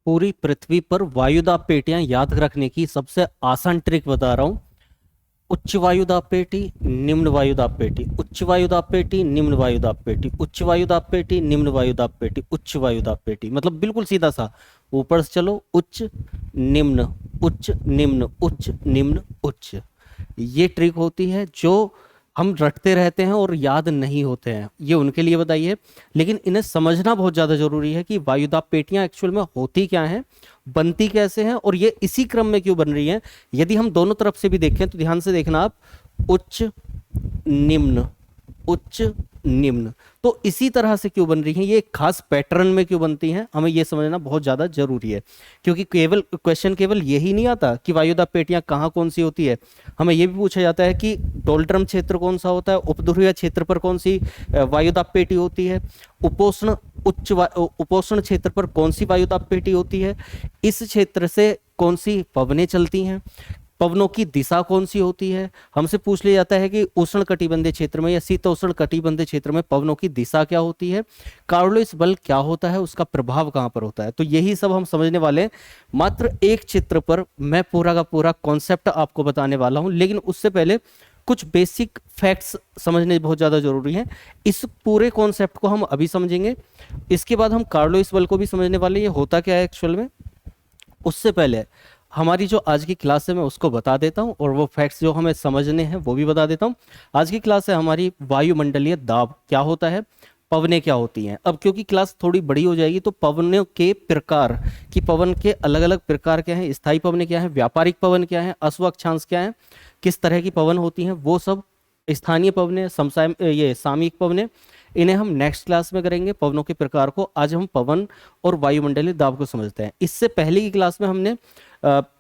पूरी पृथ्वी पर वायुदाब पेटियां याद रखने की सबसे आसान ट्रिक बता रहा हूं। उच्च वायुदाब पेटी, निम्न वायुदाब पेटी, उच्च वायुदाब पेटी, निम्न वायुदाब पेटी, उच्च वायुदाब पेटी, निम्न वायुदाब पेटी, उच्च वायुदाब पेटी। मतलब बिल्कुल सीधा सा, ऊपर से चलो, उच्च निम्न, उच्च निम्न, उच्च निम्न, उच्च। ये ट्रिक होती है जो हम रटते रहते हैं और याद नहीं होते हैं, ये उनके लिए बताइए। लेकिन इन्हें समझना बहुत ज़्यादा जरूरी है कि वायुदाब पेटियां एक्चुअल में होती क्या हैं, बनती कैसे हैं, और ये इसी क्रम में क्यों बन रही हैं। यदि हम दोनों तरफ से भी देखें तो ध्यान से देखना आप, उच्च निम्न, उच्च निम्न, तो इसी तरह से क्यों बन रही हैं, ये एक खास पैटर्न में क्यों बनती हैं, हमें ये समझना बहुत ज्यादा जरूरी है। क्योंकि केवल क्वेश्चन केवल यही नहीं आता कि वायुदाब पेटियां कहाँ कौन सी होती है, हमें ये भी पूछा जाता है कि डोल्ड्रम क्षेत्र कौन सा होता है, उपध्रुवीय क्षेत्र पर कौन सी वायुदाब पेटी होती है, उपोष्ण उपोष्ण क्षेत्र पर कौन सी वायुदाब पेटी होती है, इस क्षेत्र से कौन सी पवनें चलती हैं, पवनों की दिशा कौन सी होती है। हमसे पूछ लिया जाता है कि उष्ण कटिबंधीय क्षेत्र में या शीतोष्ण कटिबंधीय क्षेत्र में पवनों की दिशा क्या होती है, कार्लोइस बल क्या होता है, उसका प्रभाव कहां पर होता है। तो यही सब हम समझने वाले हैं। मात्र एक चित्र पर मैं पूरा का पूरा कॉन्सेप्ट आपको बताने वाला हूं, लेकिन उससे पहले कुछ बेसिक फैक्ट्स समझने बहुत ज्यादा जरूरी हैं। इस पूरे कॉन्सेप्ट को हम अभी समझेंगे, इसके बाद हम कार्लोइस बल को भी समझने वाले, ये होता क्या है एक्चुअल में। उससे पहले हमारी जो आज की क्लास है मैं उसको बता देता हूं, और वो फैक्ट्स जो हमें समझने हैं वो भी बता देता हूं। आज की क्लास है हमारी वायुमंडलीय दाब क्या होता है, पवनें क्या होती हैं। अब क्योंकि क्लास थोड़ी बड़ी हो जाएगी तो पवनों के प्रकार, कि पवन के अलग अलग प्रकार क्या हैं, स्थायी पवनें क्या हैं, व्यापारिक पवन क्या है, अश्व अक्षांश क्या है, किस तरह की पवन होती हैं, वो सब, स्थानीय पवनें, ये सामयिक पवनें, इन्हें हम नेक्स्ट क्लास में करेंगे, पवनों के प्रकार को। आज हम पवन और वायुमंडलीय दाब को समझते हैं। इससे पहले की क्लास में हमने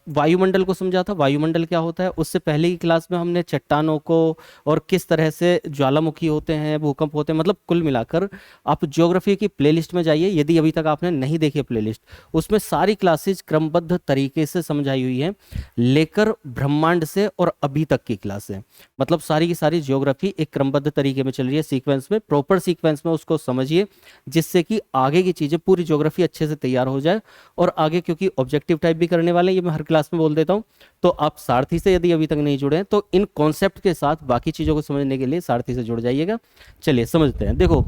वायुमंडल को समझा था, वायुमंडल क्या होता है। उससे पहले की क्लास में हमने चट्टानों को और किस तरह से ज्वालामुखी होते हैं, भूकंप होते हैं, मतलब कुल मिलाकर आप ज्योग्राफी की प्लेलिस्ट में जाइए, यदि अभी तक आपने नहीं देखी प्लेलिस्ट, उसमें सारी क्लासेज क्रमबद्ध तरीके से समझाई हुई हैं, लेकर ब्रह्मांड से और अभी तक की क्लास है। मतलब सारी की सारी ज्योग्राफी एक क्रमबद्ध तरीके में चल रही है, सीक्वेंस में, प्रॉपर सीक्वेंस में उसको समझिए, जिससे कि आगे की चीजें, पूरी ज्योग्राफी अच्छे से तैयार हो जाए। और आगे क्योंकि ऑब्जेक्टिव टाइप भी करने वाले हैं, ये मैं हर क्लास में बोल देता हूं, तो आप सारथी से यदि अभी तक नहीं जुड़े हैं तो इन कॉन्सेप्ट के साथ बाकी चीजों को समझने के लिए सारथी से जुड़ जाइएगा। चलिए समझते हैं। देखो,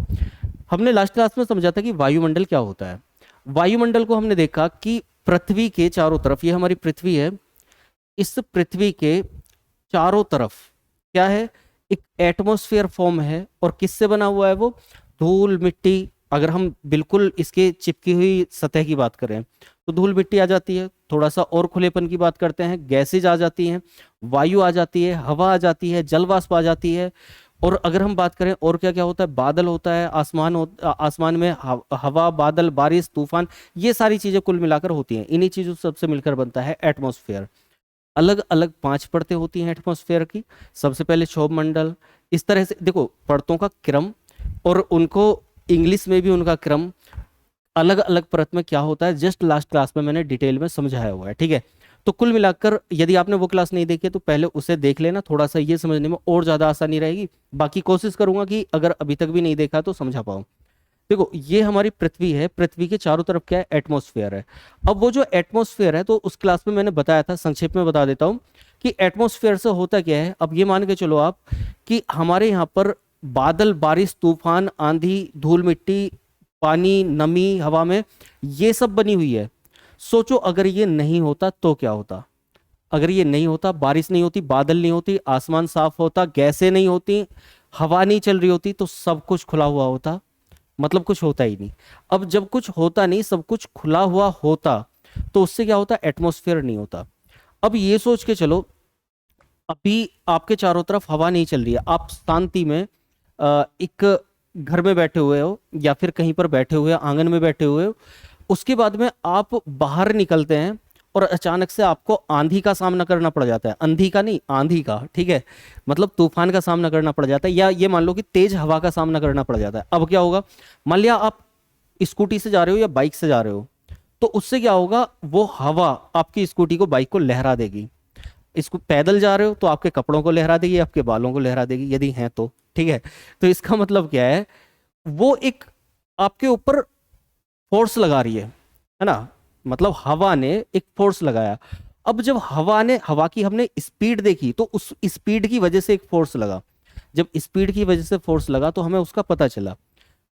हमने लास्ट क्लास में समझा था कि वायुमंडल क्या होता है। वायुमंडल को हमने देखा कि पृथ्वी के चारों तरफ, ये हमारी पृथ्वी है, इस पृथ्वी के चारों तरफ क्या है, एक एटमॉस्फेयर फॉर्म है। और किससे बना हुआ है वो, धूल मिट्टी। अगर हम बिल्कुल इसके चिपकी हुई सतह की बात करें तो धूल मिट्टी आ जाती है, थोड़ा सा और खुलेपन की बात करते हैं, गैसेज आ जाती हैं, वायु आ जाती है, हवा आ जाती है, जल वाष्प आ जाती है। और अगर हम बात करें और क्या क्या होता है, बादल होता है, आसमान में हवा, बादल, बारिश, तूफान, ये सारी चीजें कुल मिलाकर होती हैं। इन्हीं चीजों सबसे मिलकर बनता है एटमॉस्फेयर। अलग अलग 5 परतें होती हैं एटमॉस्फेयर की। सबसे पहले क्षोभ मंडल, इस तरह से देखो परतों का क्रम, और उनको इंग्लिश में भी उनका क्रम, अलग अलग परत में क्या होता है, जस्ट लास्ट क्लास में मैंने डिटेल में समझाया हुआ है, ठीक है। तो कुल मिलाकर यदि आपने वो क्लास नहीं देखी है तो पहले उसे देख लेना, थोड़ा सा ये समझने में और ज्यादा आसानी रहेगी। बाकी कोशिश करूंगा कि अगर अभी तक भी नहीं देखा तो समझा पाऊं। देखो, ये हमारी पृथ्वी है, पृथ्वी के चारों तरफ क्या है, एटमॉस्फेयर है। अब वो जो एटमॉस्फेयर है, तो उस क्लास में मैंने बताया था, संक्षेप में बता देता हूं कि एटमॉस्फेयर से होता क्या है। अब ये मान के चलो आप कि हमारे यहाँ पर बादल, बारिश, तूफान, आंधी, धूल मिट्टी, पानी, नमी हवा में, ये सब बनी हुई है। सोचो अगर ये नहीं होता तो क्या होता। अगर ये नहीं होता, बारिश नहीं होती, बादल नहीं होती, आसमान साफ होता, गैसें नहीं होती, हवा नहीं चल रही होती, तो सब कुछ खुला हुआ होता, मतलब कुछ होता ही नहीं। अब जब कुछ होता नहीं, सब कुछ खुला हुआ होता, तो उससे क्या होता, एटमॉस्फेयर नहीं होता। अब ये सोच के चलो, अभी आपके चारों तरफ हवा नहीं चल रही है, आप शांति में एक घर में बैठे हुए हो या फिर कहीं पर बैठे हुए हो, आंगन में बैठे हुए हो। उसके बाद में आप बाहर निकलते हैं और अचानक से आपको आंधी का सामना करना पड़ जाता है, आंधी का नहीं, आंधी का, ठीक है, मतलब तूफान का सामना करना पड़ जाता है, या ये मान लो कि तेज हवा का सामना करना पड़ जाता है। अब क्या होगा, मान लिया आप स्कूटी से जा रहे हो या बाइक से जा रहे हो, तो उससे क्या होगा, वो हवा आपकी स्कूटी को, बाइक को लहरा देगी। इसको पैदल जा रहे हो तो आपके कपड़ों को लहरा देगी, आपके बालों को लहरा देगी, यदि हैं तो, ठीक है। तो इसका मतलब क्या है, वो एक आपके ऊपर फोर्स लगा रही है ना। मतलब हवा ने एक फोर्स लगाया। अब जब हवा की हमने स्पीड देखी तो उस स्पीड की वजह से एक फोर्स लगा। जब स्पीड की वजह से फोर्स लगा तो हमें उसका पता चला।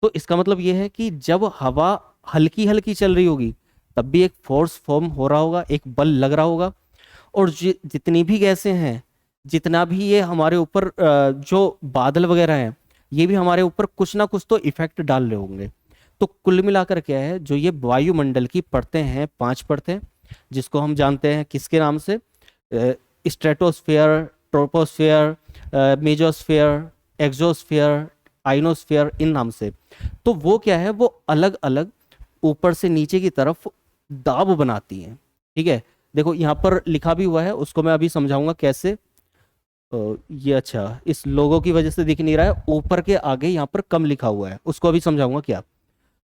तो इसका मतलब ये है कि जब हवा हल्की हल्की चल रही होगी तब भी एक फोर्स फॉर्म हो रहा होगा, एक बल लग रहा होगा। और जितनी भी गैसें हैं, जितना भी ये हमारे ऊपर जो बादल वगैरह हैं, ये भी हमारे ऊपर कुछ ना कुछ तो इफेक्ट डाल रहे होंगे। तो कुल मिलाकर क्या है, जो ये वायुमंडल की परतें हैं, 5 परतें, जिसको हम जानते हैं किसके नाम से, stratosphere, troposphere, mesosphere, exosphere, ionosphere, इन नाम से। तो वो क्या है, वो अलग अलग ऊपर से नीचे की तरफ दाब बनाती हैं। ठीक है, देखो यहाँ पर लिखा भी हुआ है, उसको मैं अभी समझाऊंगा कैसे। ये अच्छा इस लोगों की वजह से दिख नहीं रहा है, ऊपर के आगे यहाँ पर कम लिखा हुआ है, उसको अभी समझाऊंगा क्या।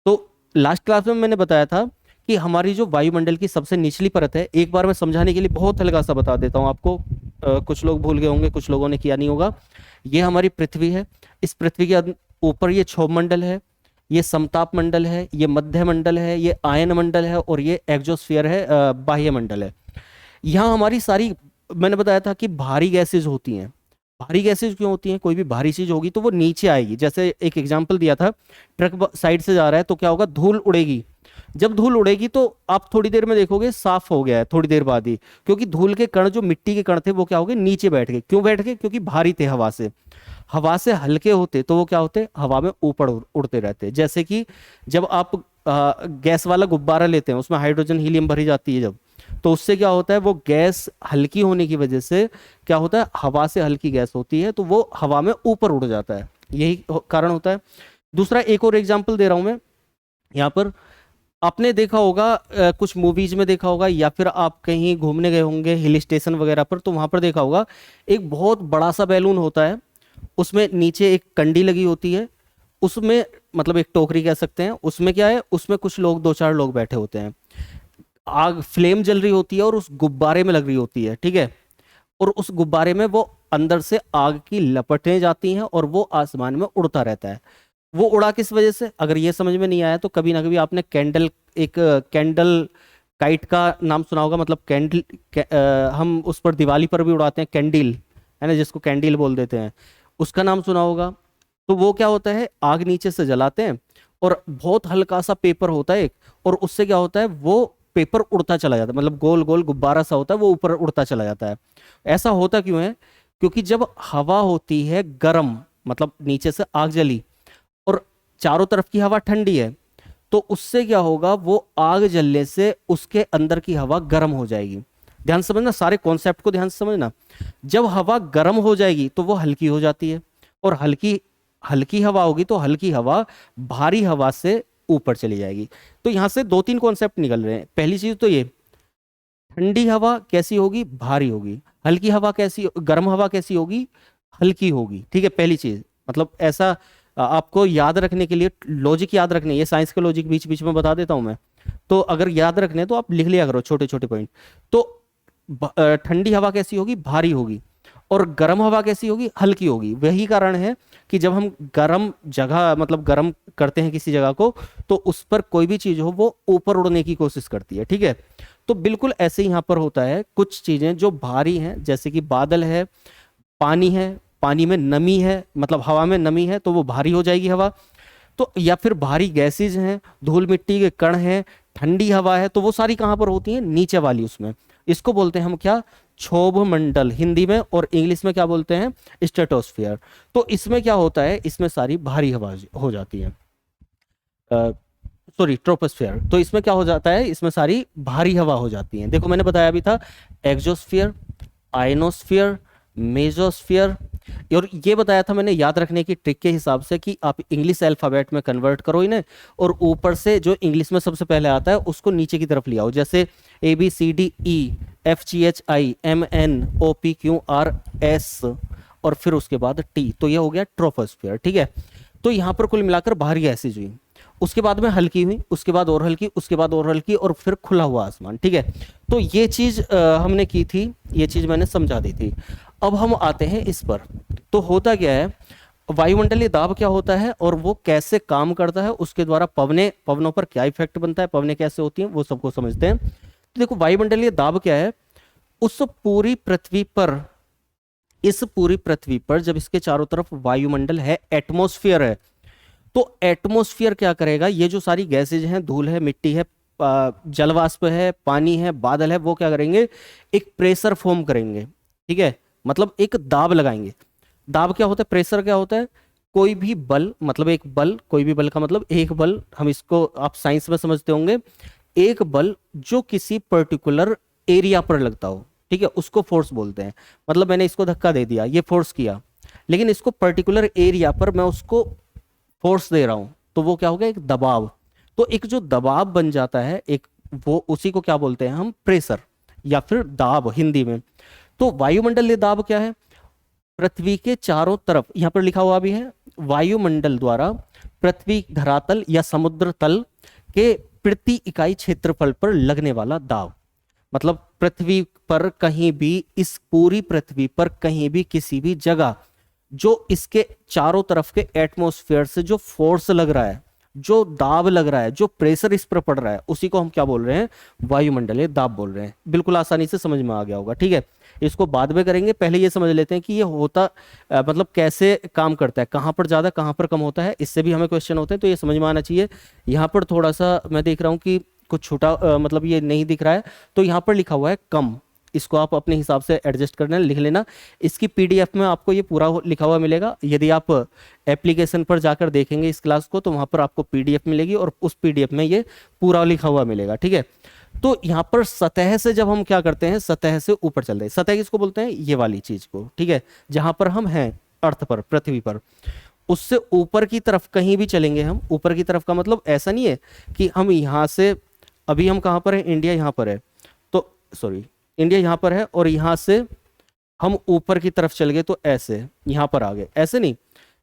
तो लास्ट क्लास में मैंने बताया था कि हमारी जो वायुमंडल की सबसे निचली परत है, एक बार मैं समझाने के लिए बहुत हल्का सा बता देता हूँ आपको। कुछ लोग भूल गए होंगे, कुछ लोगों ने किया नहीं होगा। ये हमारी पृथ्वी है। इस पृथ्वी के ऊपर ये क्षोभ मंडल है, ये समताप मंडल है, ये मध्य मंडल है, ये आयन मंडल है, और ये एक्सोस्फीयर है, बाह्य मंडल है। यहाँ हमारी सारी, मैंने बताया था कि भारी गैसेज होती हैं। भारी गैसेज क्यों होती हैं, कोई भी भारी चीज होगी तो वो नीचे आएगी। जैसे एक एग्जांपल दिया था, ट्रक साइड से जा रहा है तो क्या होगा, धूल उड़ेगी। जब धूल उड़ेगी तो आप थोड़ी देर में देखोगे साफ हो गया है, थोड़ी देर बाद ही, क्योंकि धूल के कण, जो मिट्टी के कण थे, वो क्या हो गए, नीचे बैठ गए। क्यों बैठ गए, क्योंकि भारी थे हवा से। हवा से हल्के होते तो वो क्या होते, हवा में ऊपर उड़ते रहते। जैसे कि जब आप गैस वाला गुब्बारा लेते हैं, उसमें हाइड्रोजन हीलियम भरी जाती है जब, तो उससे क्या होता है, वो गैस हल्की होने की वजह से क्या होता है, हवा से हल्की गैस होती है तो वो हवा में ऊपर उड़ जाता है। यही कारण होता है। दूसरा एक और एग्जांपल दे रहा हूं मैं यहाँ पर। आपने देखा होगा, कुछ मूवीज में देखा होगा, या फिर आप कहीं घूमने गए होंगे हिल स्टेशन वगैरह पर, तो वहां पर देखा होगा एक बहुत बड़ा सा बैलून होता है, उसमें नीचे एक कंडी लगी होती है, उसमें मतलब एक टोकरी कह सकते हैं। उसमें क्या है, उसमें कुछ लोग, 2-4 लोग बैठे होते हैं। आग, फ्लेम जल रही होती है और उस गुब्बारे में लग रही होती है, ठीक है। और उस गुब्बारे में वो अंदर से आग की लपटें जाती हैं और वो आसमान में उड़ता रहता है। वो उड़ा किस वजह से, अगर ये समझ में नहीं आया तो कभी ना कभी आपने कैंडल, एक कैंडल काइट का नाम सुना होगा। मतलब कैंडल हम उस पर दिवाली पर भी उड़ाते हैं कैंडल, है ना, जिसको कैंडल बोल देते हैं, उसका नाम सुना होगा। तो वो क्या होता है, आग नीचे से जलाते हैं और बहुत हल्का सा पेपर होता है एक, और उससे क्या होता है, वो पेपर उड़ता चला जाता है, मतलब गोल गोल गुब्बारा सा होता है, वो ऊपर उड़ता चला जाता है। ऐसा होता क्यों है, क्योंकि जब हवा होती है गर्म, मतलब नीचे से आग जली और चारों तरफ की हवा ठंडी है, तो उससे क्या होगा, वो आग जलने से उसके अंदर की हवा गर्म हो जाएगी। ध्यान से समझना, सारे कॉन्सेप्ट को ध्यान से समझना। जब हवा गर्म हो जाएगी तो वो हल्की हो जाती है, और हल्की हल्की हवा होगी तो हल्की हवा भारी हवा से ऊपर चली जाएगी। तो यहां से 2-3 कॉन्सेप्ट निकल रहे हैं। पहली चीज तो ये, ठंडी हवा कैसी होगी, भारी होगी। हल्की हवा कैसी, गर्म हवा कैसी होगी, हल्की होगी। ठीक है, पहली चीज, मतलब ऐसा आपको याद रखने के लिए, लॉजिक याद रखने, ये साइंस के लॉजिक बीच बीच में बता देता हूं मैं, तो अगर याद रखने तो आप लिख लिया करो छोटे छोटे पॉइंट। तो ठंडी हवा कैसी होगी, भारी होगी, और गर्म हवा कैसी होगी, हल्की होगी। वही कारण है कि जब हम गर्म जगह, मतलब गर्म करते हैं किसी जगह को, तो उस पर कोई भी चीज हो वो ऊपर उड़ने की कोशिश करती है। ठीक है, तो बिल्कुल ऐसे ही यहां पर होता है। कुछ चीजें जो भारी हैं, जैसे कि बादल है, पानी है, पानी में नमी है, मतलब हवा में नमी है तो वो भारी हो जाएगी हवा। तो या फिर भारी गैसेज हैं, धूल मिट्टी के कण हैं, ठंडी हवा है, तो वो सारी कहां पर होती हैं, नीचे वाली उसमें। इसको बोलते हैं हम क्या, क्षोभ मंडल हिंदी में, और इंग्लिश में क्या बोलते हैं, स्ट्रेटोस्फियर। तो इसमें क्या होता है, इसमें सारी भारी हवा हो जाती है, सॉरी ट्रोपोस्फियर। तो इसमें क्या हो जाता है, इसमें सारी भारी हवा हो जाती है। देखो मैंने बताया भी था, एक्सोस्फियर, आयनोस्फियर, मेसोस्फियर। और ये बताया था मैंने याद रखने की ट्रिक के हिसाब से कि आप इंग्लिश अल्फाबेट में कन्वर्ट करो इन्हें, और ऊपर से जो इंग्लिश में सबसे पहले आता है उसको नीचे की तरफ ले आओ। जैसे ABCDEFGHIMNOPQRS, और फिर उसके बाद T, तो ये हो गया ट्रोपोस्फियर। ठीक है, तो यहां पर कुल मिलाकर भारी गैसेज हुई, उसके बाद में हल्की हुई, उसके बाद और हल्की, उसके बाद और हल्की, और फिर खुला हुआ आसमान। ठीक है, तो ये चीज हमने की थी, ये चीज मैंने समझा दी थी। अब हम आते हैं इस पर। तो होता क्या है, वायुमंडलीय दाब क्या होता है और वो कैसे काम करता है, उसके द्वारा पवनों पर क्या इफेक्ट बनता है, पवनें कैसे होती हैं, वो सबको समझते हैं। तो देखो वायुमंडलीय दाब क्या है, उस पूरी पृथ्वी पर, इस पूरी पृथ्वी पर जब इसके चारों तरफ वायुमंडल है, एटमॉस्फेयर है, तो एटमॉस्फेयर क्या करेगा, ये जो सारी गैसेज हैं, धूल है, मिट्टी है, जलवाष्प है, पानी है, बादल है, वो क्या करेंगे, एक प्रेशर फॉर्म करेंगे। ठीक है, मतलब एक दाब लगाएंगे। दाब क्या होता है, प्रेशर क्या होता है, कोई भी बल, मतलब एक बल, कोई भी बल का मतलब एक बल, हम इसको आप साइंस में समझते होंगे, एक बल जो किसी पर्टिकुलर एरिया पर लगता हो, ठीक है, उसको फोर्स बोलते हैं। मतलब मैंने इसको धक्का दे दिया, ये फोर्स किया, लेकिन इसको पर्टिकुलर एरिया पर मैं उसको फोर्स दे रहा हूं, तो वो क्या हो गया, एक दबाव। तो एक जो दबाव बन जाता है एक, वो उसी को क्या बोलते हैं हम, प्रेशर या फिर दाब हिंदी में। तो वायुमंडलीय दाब क्या है, पृथ्वी के चारों तरफ, यहां पर लिखा हुआ भी है, वायुमंडल द्वारा पृथ्वी धरातल या समुद्र तल के प्रति इकाई क्षेत्रफल पर लगने वाला दाब। मतलब पृथ्वी पर कहीं भी, इस पूरी पृथ्वी पर कहीं भी, किसी भी जगह जो इसके चारों तरफ के एटमॉस्फेयर से जो फोर्स लग रहा है, जो दाब लग रहा है, जो प्रेशर इस पर पड़ रहा है, उसी को हम क्या बोल रहे हैं, वायुमंडलीय दाब बोल रहे हैं। बिल्कुल आसानी से समझ में आ गया होगा। ठीक है, इसको बाद में करेंगे, पहले ये समझ लेते हैं कि ये होता मतलब कैसे काम करता है, कहाँ पर ज्यादा कहाँ पर कम होता है, इससे भी हमें क्वेश्चन होते हैं, तो ये समझ में आना चाहिए। यहाँ पर थोड़ा सा मैं देख रहा हूँ कि कुछ छोटा मतलब ये नहीं दिख रहा है, तो यहाँ पर लिखा हुआ है कम, इसको आप अपने हिसाब से एडजस्ट करना, लिख लेना। इसकी पीडीएफ में आपको ये पूरा लिखा हुआ मिलेगा, यदि आप एप्लीकेशन पर जाकर देखेंगे इस क्लास को, तो वहां पर आपको पीडीएफ मिलेगी और उस पीडीएफ में ये पूरा लिखा हुआ मिलेगा। ठीक है, तो यहाँ पर सतह से जब हम क्या करते हैं, सतह से ऊपर चलते हैं, सतह किसको बोलते हैं, ये वाली चीज को। ठीक है, जहां पर हम हैं अर्थ पर, पृथ्वी पर, उससे ऊपर की तरफ कहीं भी चलेंगे हम, ऊपर की तरफ का मतलब ऐसा नहीं है कि हम यहाँ से, अभी हम कहाँ पर है, इंडिया यहाँ पर है, तो सॉरी, इंडिया यहाँ पर है और यहाँ से हम ऊपर की तरफ चल गए तो ऐसे यहाँ पर आ गए, ऐसे नहीं,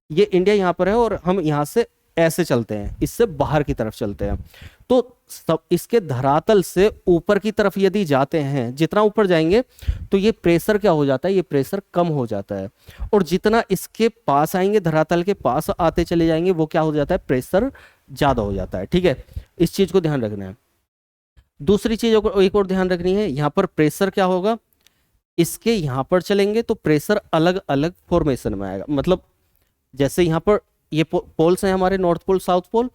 ये इंडिया यहाँ पर है और हम यहाँ से ऐसे चलते हैं, इससे बाहर की तरफ चलते हैं। तो सब इसके धरातल से ऊपर की तरफ यदि जाते हैं, जितना ऊपर जाएंगे तो ये प्रेशर क्या हो जाता है, ये प्रेशर कम हो जाता है, और जितना इसके पास आएंगे, धरातल के पास आते चले जाएंगे, वो क्या हो जाता है, प्रेशर ज्यादा हो जाता है। ठीक है, इस चीज को ध्यान रखना है। दूसरी चीज एक और ध्यान रखनी है, यहाँ पर प्रेशर क्या होगा, इसके यहाँ पर चलेंगे तो प्रेशर अलग अलग फॉर्मेशन में आएगा। मतलब जैसे यहाँ पर ये पोल्स हैं हमारे, नॉर्थ पोल साउथ पोल,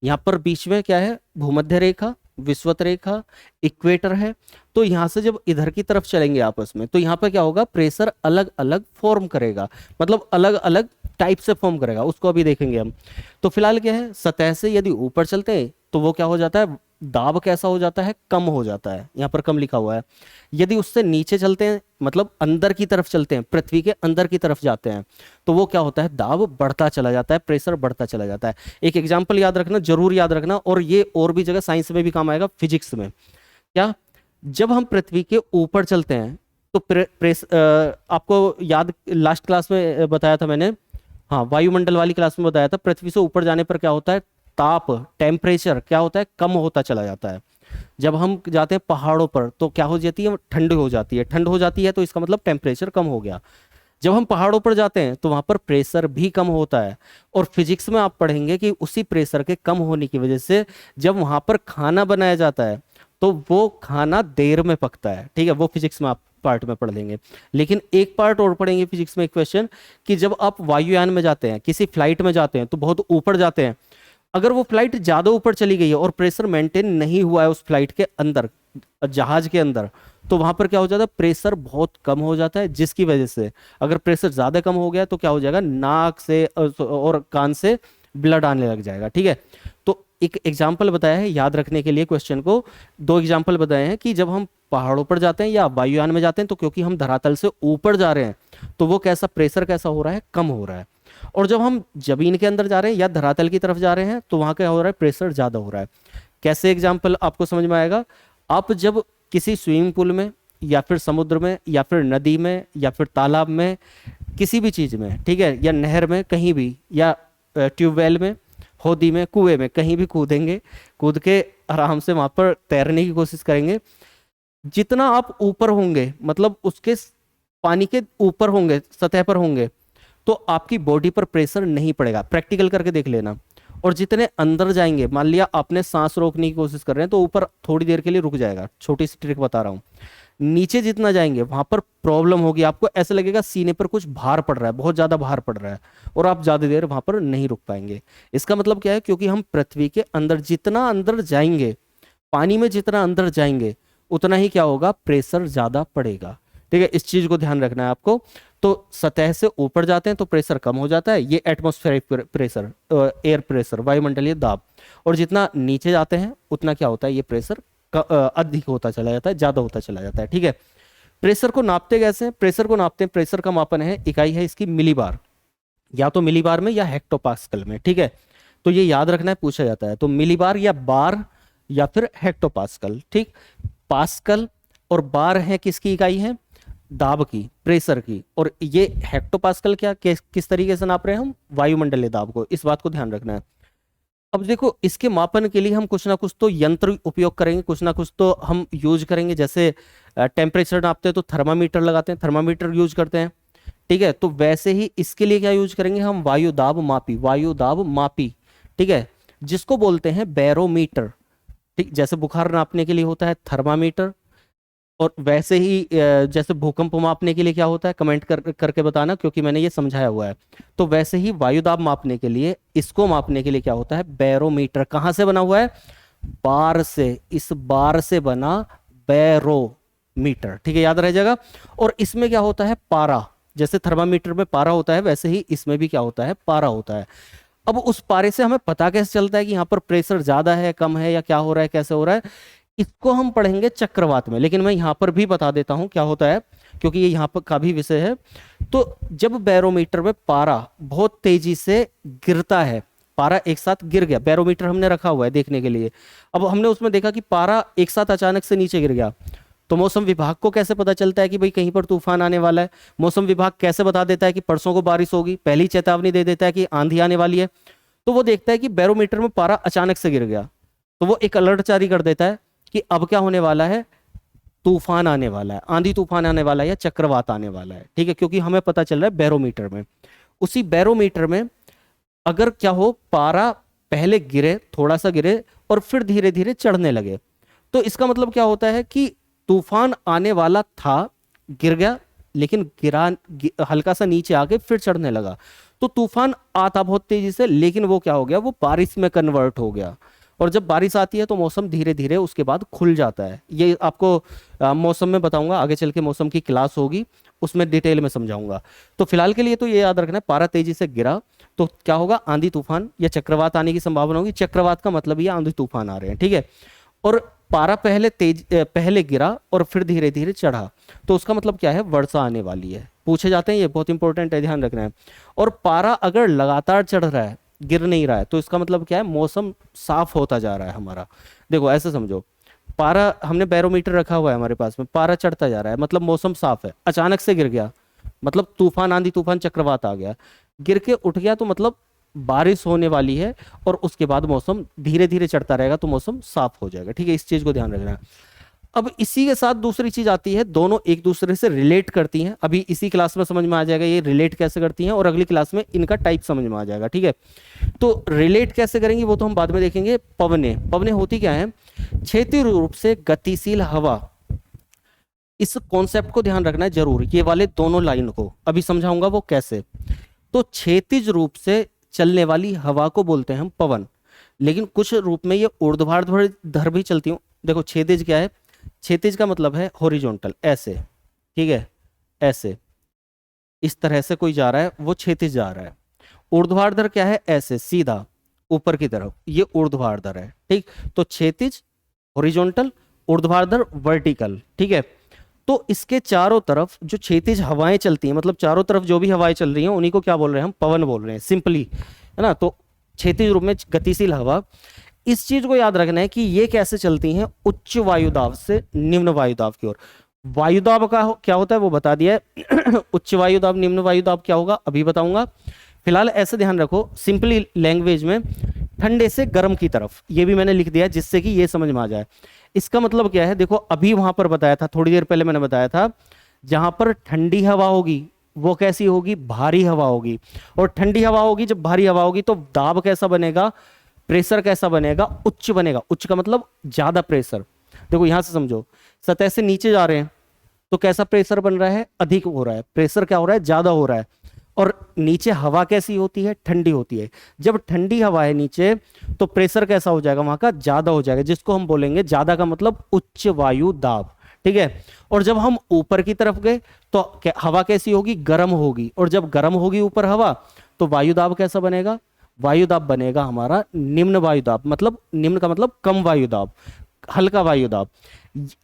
यहाँ पर बीच में क्या है, भूमध्य रेखा, विषुवत रेखा, इक्वेटर है। तो यहाँ से जब इधर की तरफ चलेंगे आपस में, तो यहाँ पर क्या होगा, प्रेशर अलग अलग फॉर्म करेगा, मतलब अलग अलग टाइप से फॉर्म करेगा, उसको अभी देखेंगे हम। तो फिलहाल क्या है, सतह से यदि ऊपर चलते हैं तो वो क्या हो जाता है, दाब कैसा हो जाता है, कम हो जाता है, यहाँ पर कम लिखा हुआ है। यदि उससे नीचे चलते हैं, मतलब अंदर की तरफ चलते हैं, पृथ्वी के अंदर की तरफ जाते हैं, तो वो क्या होता है, दाब बढ़ता चला जाता है, प्रेशर बढ़ता चला जाता है। एक एग्जाम्पल याद रखना, जरूर याद रखना, और ये और भी जगह साइंस में भी काम आएगा, फिजिक्स में। क्या, जब हम पृथ्वी के ऊपर चलते हैं तो आपको याद, लास्ट क्लास में बताया था मैंने, हाँ वायुमंडल वाली क्लास में बताया था, पृथ्वी से ऊपर जाने पर क्या होता है, ताप, टेम्परेचर क्या होता है, कम होता चला जाता है। जब हम जाते हैं पहाड़ों पर तो क्या हो जाती है, ठंड हो जाती है, ठंड हो जाती है तो इसका मतलब टेम्परेचर कम हो गया। जब हम पहाड़ों पर जाते हैं तो वहां पर प्रेशर भी कम होता है, और फिजिक्स में आप पढ़ेंगे कि उसी प्रेशर के कम होने की वजह से जब वहां पर खाना बनाया जाता है तो वो खाना देर में पकता है। ठीक है, वो फिजिक्स में आप पार्ट में पढ़ लेंगे। लेकिन एक पार्ट और पढ़ेंगे फिजिक्स में, एक क्वेश्चन, कि जब आप वायुयान में जाते हैं, किसी फ्लाइट में जाते हैं, तो बहुत ऊपर जाते हैं, अगर वो फ्लाइट ज्यादा ऊपर चली गई है और प्रेशर मेंटेन नहीं हुआ है उस फ्लाइट के अंदर, जहाज के अंदर, तो वहां पर क्या हो जाता है, प्रेशर बहुत कम हो जाता है, जिसकी वजह से अगर प्रेशर ज्यादा कम हो गया तो क्या हो जाएगा, नाक से और कान से ब्लड आने लग जाएगा। ठीक है, तो एक एग्जाम्पल बताया है याद रखने के लिए क्वेश्चन को, दो एग्जाम्पल बताए हैं कि जब हम पहाड़ों पर जाते हैं या वायुयान में जाते हैं तो क्योंकि हम धरातल से ऊपर जा रहे हैं तो वो कैसा, प्रेशर कैसा हो रहा है, कम हो रहा है। और जब हम जमीन के अंदर जा रहे हैं या धरातल की तरफ जा रहे हैं तो वहां क्या हो रहा है, प्रेशर ज्यादा हो रहा है। कैसे एग्जाम्पल आपको समझ में आएगा, आप जब किसी स्विमिंग पूल में या फिर समुद्र में या फिर नदी में या फिर तालाब में, किसी भी चीज में, ठीक है, या नहर में, कहीं भी, या ट्यूबवेल में, होदी में, कुएं में, कहीं भी कूदेंगे, कूद के आराम से वहां पर तैरने की कोशिश करेंगे, जितना आप ऊपर होंगे, मतलब उसके पानी के ऊपर होंगे, सतह पर होंगे, तो आपकी बॉडी पर प्रेशर नहीं पड़ेगा। प्रैक्टिकल करके देख लेना। और जितने अंदर जाएंगे, मान लिया आपने सांस रोकने की कोशिश कर रहे हैं तो ऊपर थोड़ी देर के लिए रुक जाएगा, छोटी सी ट्रिक बता रहा हूँ। नीचे जितना जाएंगे वहां पर प्रॉब्लम होगी, आपको ऐसा लगेगा सीने पर कुछ भार पड़ रहा है, बहुत ज्यादा भार पड़ रहा है, और आप ज्यादा देर वहां पर नहीं रुक पाएंगे। इसका मतलब क्या है, क्योंकि हम पृथ्वी के अंदर जितना अंदर जाएंगे, पानी में जितना अंदर जाएंगे, उतना ही क्या होगा, प्रेशर ज्यादा पड़ेगा। ठीक है, इस चीज को ध्यान रखना है आपको। तो सतह से ऊपर जाते हैं तो प्रेशर कम हो जाता है, ये एटमॉस्फेरिक प्रेशर, एयर प्रेशर, वायुमंडलीय दाब। और जितना नीचे जाते हैं उतना क्या होता है, ये प्रेशर अधिक होता चला जाता है, ज्यादा होता चला जाता है। ठीक है, प्रेशर को नापते कैसे हैं, प्रेशर को नापते हैं, प्रेशर का मापन है, इकाई है इसकी मिलीबार, या तो मिलीबार में या हेक्टोपास्कल में। ठीक है, तो ये याद रखना है, पूछा जाता है। तो मिलीबार या बार या फिर हेक्टोपास्कल। ठीक, पास्कल और बार है किसकी इकाई है, दाब की, प्रेशर की। और ये हेक्टोपास्कल क्या, किस तरीके से नाप रहे हैं हम, वायुमंडलीय दाब को, इस बात को ध्यान रखना है। अब देखो, इसके मापन के लिए हम कुछ ना कुछ तो यंत्र उपयोग करेंगे, कुछ ना कुछ तो हम यूज करेंगे। जैसे टेम्परेचर नापते हैं तो थर्मामीटर लगाते हैं, थर्मामीटर यूज करते हैं। ठीक है, तो वैसे ही इसके लिए क्या यूज करेंगे हम, वायु दाब मापी, वायु दाब मापी। ठीक है, जिसको बोलते हैं बैरोमीटर। ठीक, जैसे बुखार नापने के लिए होता है थर्मामीटर, और वैसे ही जैसे भूकंप मापने के लिए क्या होता है, कमेंट करके बताना, क्योंकि मैंने ये समझाया हुआ है। तो वैसे ही वायुदाब मापने के लिए, इसको मापने के लिए क्या होता है, बैरोमीटर। कहां से बना हुआ है, बार से, इस बार से बना बैरोमीटर। ठीक है, याद रह जाएगा। और इसमें क्या होता है, पारा। जैसे थर्मामीटर में पारा होता है, वैसे ही इसमें भी क्या होता है, पारा होता है। अब उस पारे से हमें पता कैसे चलता है कि यहाँ पर प्रेशर ज्यादा है, कम है, या क्या हो रहा है, कैसे हो रहा है, इसको हम पढ़ेंगे चक्रवात में। लेकिन मैं यहाँ पर भी बता देता हूँ क्या होता है, क्योंकि ये यहाँ पर का भी विषय है। तो जब बैरोमीटर में पारा बहुत तेजी से गिरता है, पारा एक साथ गिर गया, बैरोमीटर हमने रखा हुआ है देखने के लिए, अब हमने उसमें देखा कि पारा एक साथ अचानक से नीचे गिर गया, तो मौसम विभाग को कैसे पता चलता है कि भाई कहीं पर तूफान आने वाला है। मौसम विभाग कैसे बता देता है कि परसों को बारिश होगी, पहली चेतावनी दे देता है कि आंधी आने वाली है। तो वो देखता है कि बैरोमीटर में पारा अचानक से गिर गया, तो वो एक अलर्ट जारी कर देता है कि अब क्या होने वाला है, तूफान आने वाला है, आंधी तूफान आने वाला है, या चक्रवात आने वाला है। ठीक है, क्योंकि हमें पता चल रहा है बैरोमीटर में। उसी बैरोमीटर में अगर क्या हो, पारा पहले गिरे, थोड़ा सा गिरे, और फिर धीरे धीरे चढ़ने लगे, तो इसका मतलब क्या होता है कि तूफान आने वाला था, गिर गया, लेकिन हल्का सा नीचे आके फिर चढ़ने लगा। तो तूफान आता बहुत तेजी से, लेकिन वो क्या हो गया, वो बारिश में कन्वर्ट हो गया। और जब बारिश आती है तो मौसम धीरे धीरे उसके बाद खुल जाता है। ये आपको मौसम में बताऊंगा, आगे चल के मौसम की क्लास होगी, उसमें डिटेल में समझाऊंगा। तो फिलहाल के लिए तो ये याद रखना है, पारा तेजी से गिरा तो क्या होगा, आंधी तूफान या चक्रवात आने की संभावना होगी। चक्रवात का मतलब ये आंधी तूफान आ रहे हैं। ठीक है, और पारा पहले गिरा और फिर धीरे धीरे चढ़ा, तो उसका मतलब क्या है, वर्षा आने वाली है। पूछे जाते हैं, ये बहुत इंपॉर्टेंट है, ध्यान रखना है। और पारा अगर लगातार चढ़ रहा है, गिर नहीं रहा है, तो इसका मतलब क्या है, मौसम साफ होता जा रहा है हमारा। देखो ऐसे समझो, पारा, हमने बैरोमीटर रखा हुआ है हमारे पास में, पारा चढ़ता जा रहा है, मतलब मौसम साफ है। अचानक से गिर गया, मतलब तूफान, आंधी तूफान, चक्रवात आ गया, गिर के उठ गया, तो मतलब बारिश होने वाली है। और उसके बाद मौसम धीरे धीरे चढ़ता रहेगा, तो मौसम साफ हो जाएगा। ठीक है, इस चीज को ध्यान रखना है। अब इसी के साथ दूसरी चीज आती है, दोनों एक दूसरे से रिलेट करती हैं। अभी इसी क्लास में समझ में आ जाएगा ये रिलेट कैसे करती हैं, और अगली क्लास में इनका टाइप समझ में आ जाएगा। ठीक है, तो रिलेट कैसे करेंगे वो तो हम बाद में देखेंगे। पवने, पवने होती क्या है, क्षैतिज रूप से गतिशील हवा। इस कॉन्सेप्ट को ध्यान रखना है जरूर, ये वाले दोनों लाइन को अभी समझाऊंगा वो कैसे। तो क्षैतिज रूप से चलने वाली हवा को बोलते हैं हम पवन, लेकिन कुछ रूप में ये ऊर्ध्वाधर भी चलती हूँ। देखो क्षैतिज क्या है, क्षैतिज का मतलब है हॉरिजॉन्टल, ऐसे। ठीक है, ऐसे, इस तरह से कोई जा रहा है, वो क्षैतिज जा रहा है। ऊर्ध्वाधर क्या है, ऐसे सीधा ऊपर की तरफ, ये ऊर्ध्वाधर है। ठीक, तो क्षैतिज हॉरिजॉन्टल, ऊर्ध्वाधर वर्टिकल। ठीक है, तो इसके चारों तरफ जो क्षैतिज हवाएं चलती हैं, मतलब चारों तरफ जो भी हवाएं चल रही हैं, उन्हीं को क्या बोल रहे हैं हम, पवन बोल रहे हैं सिंपली, है ना। तो क्षैतिज रूप में गतिशील हवा, इस चीज को याद रखना है कि ये कैसे चलती हैं, उच्च वायुदाब से निम्न वायुदाब की ओर। वायुदाब का क्या होता है वो बता दिया है। उच्च वायुदाब, निम्न वायुदाब क्या होगा अभी बताऊंगा। फिलहाल ऐसे ध्यान रखो, सिंपली लैंग्वेज में, ठंडे से गर्म की तरफ, ये भी मैंने लिख दिया जिससे कि ये समझ में आ जाए। इसका मतलब क्या है, देखो अभी वहां पर बताया था, थोड़ी देर पहले मैंने बताया था, जहां पर ठंडी हवा होगी वो कैसी होगी, भारी हवा होगी। और ठंडी हवा होगी, जब भारी हवा होगी तो दाब कैसा बनेगा, प्रेशर कैसा बनेगा, उच्च बनेगा। उच्च का मतलब ज्यादा प्रेशर। देखो यहां से समझो, सतह से नीचे जा रहे हैं तो कैसा प्रेशर बन रहा है, अधिक हो रहा है, प्रेशर क्या हो रहा है, ज्यादा हो रहा है। और नीचे हवा कैसी होती है, ठंडी होती है। जब ठंडी हवा है नीचे तो प्रेशर कैसा हो जाएगा, वहां का ज्यादा हो जाएगा, जिसको हम बोलेंगे, ज्यादा का मतलब उच्च वायु दाब। ठीक है। और जब हम ऊपर की तरफ गए तो हवा कैसी होगी, गर्म होगी। और जब गर्म होगी ऊपर हवा तो वायु दाब कैसा बनेगा, वायु दाब बनेगा हमारा निम्न वायु दाब। मतलब निम्न का मतलब कम वायु दाब, हल्का वायु दाब।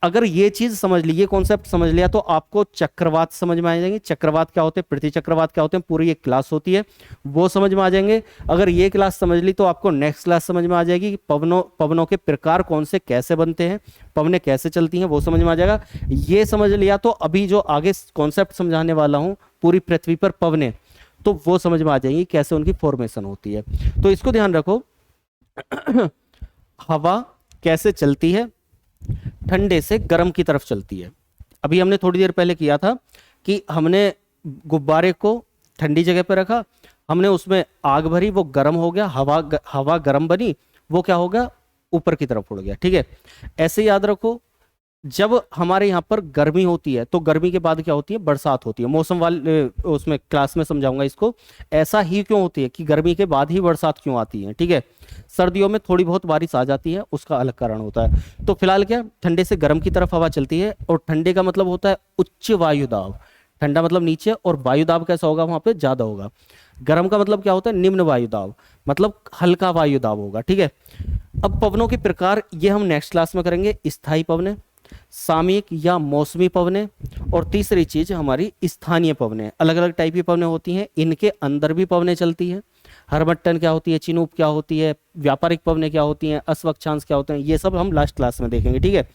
अगर ये चीज समझ ली, ये कॉन्सेप्ट समझ लिया, तो आपको चक्रवात समझ में आ जाएंगे। चक्रवात क्या होते हैं, पृथ्वी चक्रवात क्या होते हैं, पूरी एक क्लास होती है, वो समझ में आ जाएंगे। अगर ये क्लास समझ ली तो आपको नेक्स्ट क्लास समझ में आ जाएगी कि पवनों के प्रकार कौन से, कैसे बनते हैं, पवनें कैसे चलती हैं, वो समझ में आ जाएगा। ये समझ लिया तो अभी जो आगे कॉन्सेप्ट समझाने वाला हूं, पूरी पृथ्वी पर पवनें, तो वो समझ में आ जाएंगी कैसे उनकी फॉर्मेशन होती है। तो इसको ध्यान रखो। हवा कैसे चलती है, ठंडे से गर्म की तरफ चलती है। अभी हमने थोड़ी देर पहले किया था कि हमने गुब्बारे को ठंडी जगह पर रखा, हमने उसमें आग भरी, वो गर्म हो गया, हवा गर्म बनी, वो क्या हो गया, ऊपर की तरफ उड़ गया। ठीक है। ऐसे याद रखो, जब हमारे यहाँ पर गर्मी होती है तो गर्मी के बाद क्या होती है, बरसात होती है। मौसम वाले उसमें क्लास में समझाऊंगा इसको, ऐसा ही क्यों होती है कि गर्मी के बाद ही बरसात क्यों आती है। ठीक है। सर्दियों में थोड़ी बहुत बारिश आ जाती है, उसका अलग कारण होता है। तो फिलहाल क्या, ठंडे से गर्म की तरफ हवा चलती है, और ठंडे का मतलब होता है उच्च वायु दाब। ठंडा मतलब नीचे, और वायु दाब कैसा होगा, वहां पे ज्यादा होगा। गर्म का मतलब क्या होता है, निम्न वायु दाब, मतलब हल्का वायु दाब होगा। ठीक है। अब पवनों के प्रकार ये हम नेक्स्ट क्लास में करेंगे। स्थायी पवनें, सामयिक या मौसमी पवनें, और तीसरी चीज हमारी स्थानीय पवनें। अलग अलग टाइप की पवनें होती हैं, इनके अंदर भी पवनें चलती हैं। हरमट्टन क्या होती है, चिनूप क्या होती है, व्यापारिक पवनें क्या होती हैं, अस्वक्षांश क्या होते हैं, ये सब हम लास्ट क्लास में देखेंगे। ठीक है।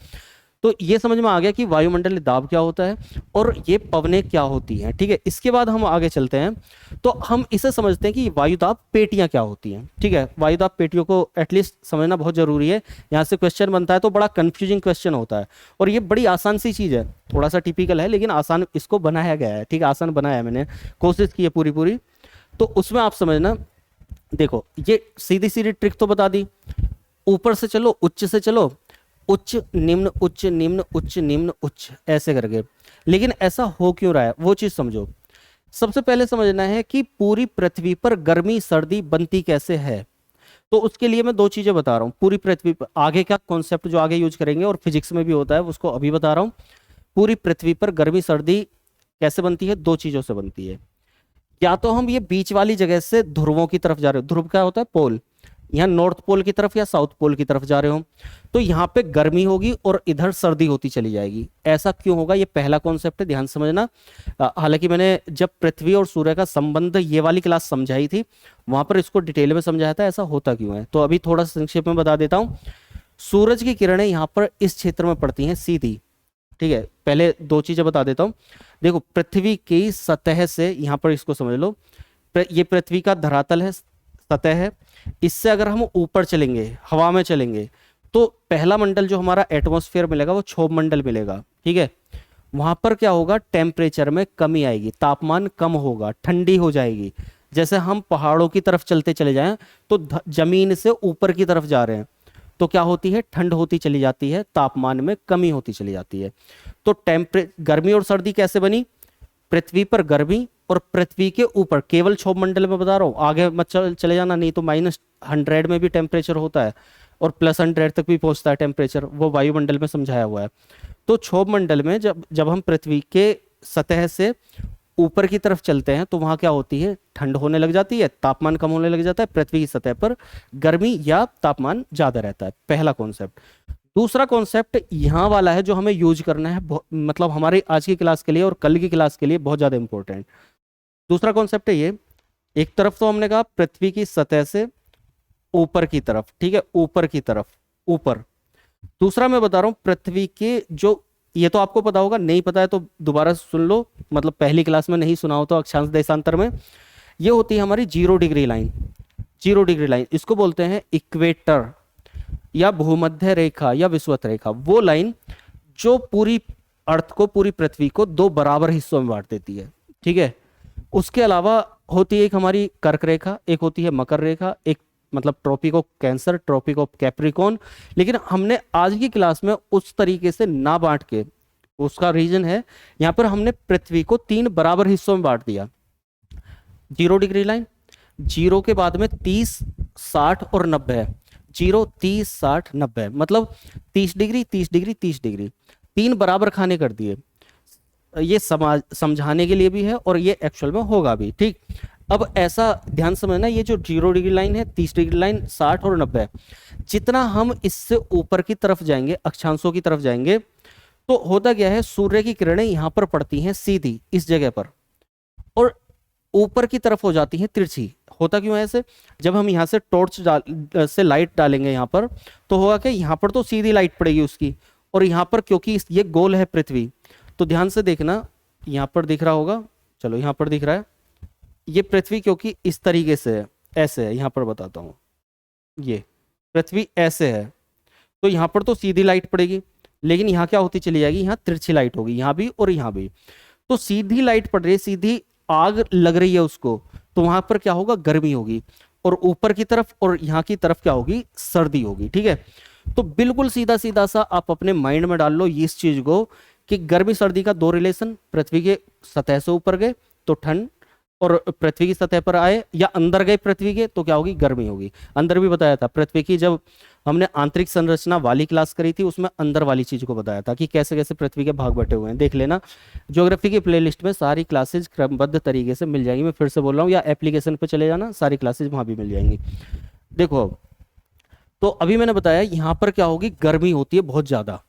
तो ये समझ में आ गया कि वायुमंडलीय दाब क्या होता है और ये पवनें क्या होती हैं। ठीक है। इसके बाद हम आगे चलते हैं, तो हम इसे समझते हैं कि वायुदाब पेटियां क्या होती हैं। ठीक है। वायुदाब पेटियों को एटलीस्ट समझना बहुत जरूरी है। यहाँ से क्वेश्चन बनता है तो बड़ा कंफ्यूजिंग क्वेश्चन होता है, और ये बड़ी आसान सी चीज है, थोड़ा सा टिपिकल है लेकिन आसान इसको बनाया गया है। ठीक है। आसान बनाया है, मैंने कोशिश की है पूरी पूरी। तो उसमें आप समझना, देखो ये सीधी सीधी ट्रिक तो बता दी, ऊपर से चलो, उच्च से चलो, उच्च निम्न उच्च निम्न उच्च निम्न उच्च, ऐसे करके। लेकिन ऐसा हो क्यों रहा है, वो चीज समझो। सबसे पहले समझना है कि पूरी पृथ्वी पर गर्मी सर्दी बनती कैसे है। तो उसके लिए मैं दो चीजें बता रहा हूं। पूरी पृथ्वी पर आगे का कॉन्सेप्ट जो आगे यूज करेंगे और फिजिक्स में भी होता है, उसको अभी बता रहा हूं। पूरी पृथ्वी पर गर्मी सर्दी कैसे बनती है, दो चीजों से बनती है। या तो हम ये बीच वाली जगह से ध्रुवों की तरफ जा रहे हो, ध्रुव क्या होता है, पोल, यहाँ नॉर्थ पोल की तरफ या साउथ पोल की तरफ जा रहे हो, तो यहाँ पे गर्मी होगी और इधर सर्दी होती चली जाएगी। ऐसा क्यों होगा, ये पहला कॉन्सेप्ट है, ध्यान समझना। हालांकि मैंने जब पृथ्वी और सूर्य का संबंध ये वाली क्लास समझाई थी, वहां पर इसको डिटेल में समझाया था ऐसा होता क्यों है। तो अभी थोड़ा संक्षेप में बता देता हूँ। सूरज की किरणें यहाँ पर इस क्षेत्र में पड़ती हैं सीधी। ठीक है। पहले दो चीजें बता देता हूँ। देखो पृथ्वी की सतह से, यहाँ पर इसको समझ लो, ये पृथ्वी का धरातल है, सतह है। इससे अगर हम ऊपर चलेंगे, हवा में चलेंगे, तो पहला मंडल जो हमारा एटमॉस्फेयर मिलेगा वो क्षोभ मंडल मिलेगा। ठीक है। वहां पर क्या होगा, टेम्परेचर में कमी आएगी, तापमान कम होगा, ठंडी हो जाएगी। जैसे हम पहाड़ों की तरफ चलते चले जाएं तो जमीन से ऊपर की तरफ जा रहे हैं तो क्या होती है, ठंड होती चली जाती है, तापमान में कमी होती चली जाती है। तो गर्मी और सर्दी कैसे बनी, पृथ्वी पर गर्मी और पृथ्वी के ऊपर, केवल क्षोभ मंडल में बता रहा हूं, आगे मत चले जाना, नहीं तो -100 में भी टेम्परेचर होता है और +100 तक भी पहुंचता है टेम्परेचर, वो वायुमंडल में समझाया हुआ है। तो क्षोभ मंडल में जब जब हम पृथ्वी के सतह से ऊपर की तरफ चलते हैं तो वहां क्या होती है, ठंड होने लग जाती है, तापमान कम होने लग जाता है, पृथ्वी की सतह पर गर्मी या तापमान ज्यादा रहता है। पहला कॉन्सेप्ट। दूसरा कॉन्सेप्ट यहाँ वाला है जो हमें यूज करना है, मतलब हमारी आज की क्लास के लिए और कल की क्लास के लिए बहुत ज्यादा इंपॉर्टेंट। दूसरा कॉन्सेप्ट है ये, एक तरफ तो हमने कहा पृथ्वी की सतह से ऊपर की तरफ, ठीक है, ऊपर की तरफ, ऊपर। दूसरा मैं बता रहा हूं पृथ्वी के जो, ये तो आपको पता होगा, नहीं पता है तो दोबारा सुन लो, मतलब पहली क्लास में नहीं सुना हो तो अक्षांश देशांतर में। ये होती है हमारी 0 डिग्री लाइन। 0 डिग्री लाइन इसको बोलते हैं इक्वेटर या भूमध्य रेखा या विषुवत रेखा। वो लाइन जो पूरी अर्थ को, पूरी पृथ्वी को दो बराबर हिस्सों में बांट देती है। ठीक है। उसके अलावा होती है एक हमारी कर्क रेखा, एक होती है मकर रेखा, एक मतलब tropic of cancer, tropic of capricorn. लेकिन हमने आज की क्लास में उस तरीके से ना बांट के, उसका रीजन है यहाँ पर हमने पृथ्वी को 3 बराबर हिस्सों में बांट दिया। 0 डिग्री लाइन, जीरो के बाद में 30, 60 और 90 है। 0, 30, 60, 90 है, मतलब 30 डिग्री, 30 डिग्री, 30 डिग्री, 3 बराबर खाने कर दिए। ये समझाने के लिए भी है और ये एक्चुअल में होगा भी, ठीक। अब ऐसा ध्यान समझना, ये जो 0 डिग्री लाइन है, 30 डिग्री लाइन, 60 और 90 है, जितना हम इससे ऊपर की तरफ जाएंगे, अक्षांशों की तरफ जाएंगे, तो होता क्या है, सूर्य की किरणें यहां पर पड़ती हैं सीधी इस जगह पर, और ऊपर की तरफ हो जाती है तिरछी। होता क्यों है ऐसे? जब हम यहाँ से टॉर्च से लाइट डालेंगे यहाँ पर, तो होगा कि यहाँ पर तो सीधी लाइट पड़ेगी उसकी, और यहाँ पर क्योंकि ये गोल है पृथ्वी, तो ध्यान से देखना, यहाँ पर दिख रहा होगा, चलो यहाँ पर दिख रहा है, ये पृथ्वी क्योंकि इस तरीके से है, ऐसे है, यहाँ पर बताता हूँ, ये पृथ्वी ऐसे है, तो यहाँ पर तो सीधी लाइट पड़ेगी, लेकिन यहाँ क्या होती चली जाएगी, यहाँ तिरछी लाइट होगी, यहाँ भी और यहाँ भी। तो सीधी लाइट पड़ रही है, सीधी आग लग रही है उसको, तो वहां पर क्या होगा, गर्मी होगी, और ऊपर की तरफ और यहाँ की तरफ क्या होगी, सर्दी होगी, ठीक है। तो बिल्कुल सीधा सीधा सा आप अपने माइंड में डाल लो इस चीज को कि गर्मी सर्दी का 2 रिलेशन, पृथ्वी के सतह से ऊपर गए तो ठंड, और पृथ्वी की सतह पर आए या अंदर गए पृथ्वी के तो क्या होगी, गर्मी होगी। अंदर भी बताया था पृथ्वी की, जब हमने आंतरिक संरचना वाली क्लास करी थी उसमें अंदर वाली चीज को बताया था कि कैसे कैसे पृथ्वी के भाग बटे हुए हैं, देख लेना। ज्योग्राफी की प्लेलिस्ट में सारी क्लासेज क्रमबद्ध तरीके से मिल जाएंगी, मैं फिर से बोल रहा हूँ, या एप्लीकेशन पे चले जाना, सारी क्लासेज वहां भी मिल जाएंगी। देखो, तो अभी मैंने बताया यहाँ पर क्या होगी, गर्मी होती है बहुत ज्यादा,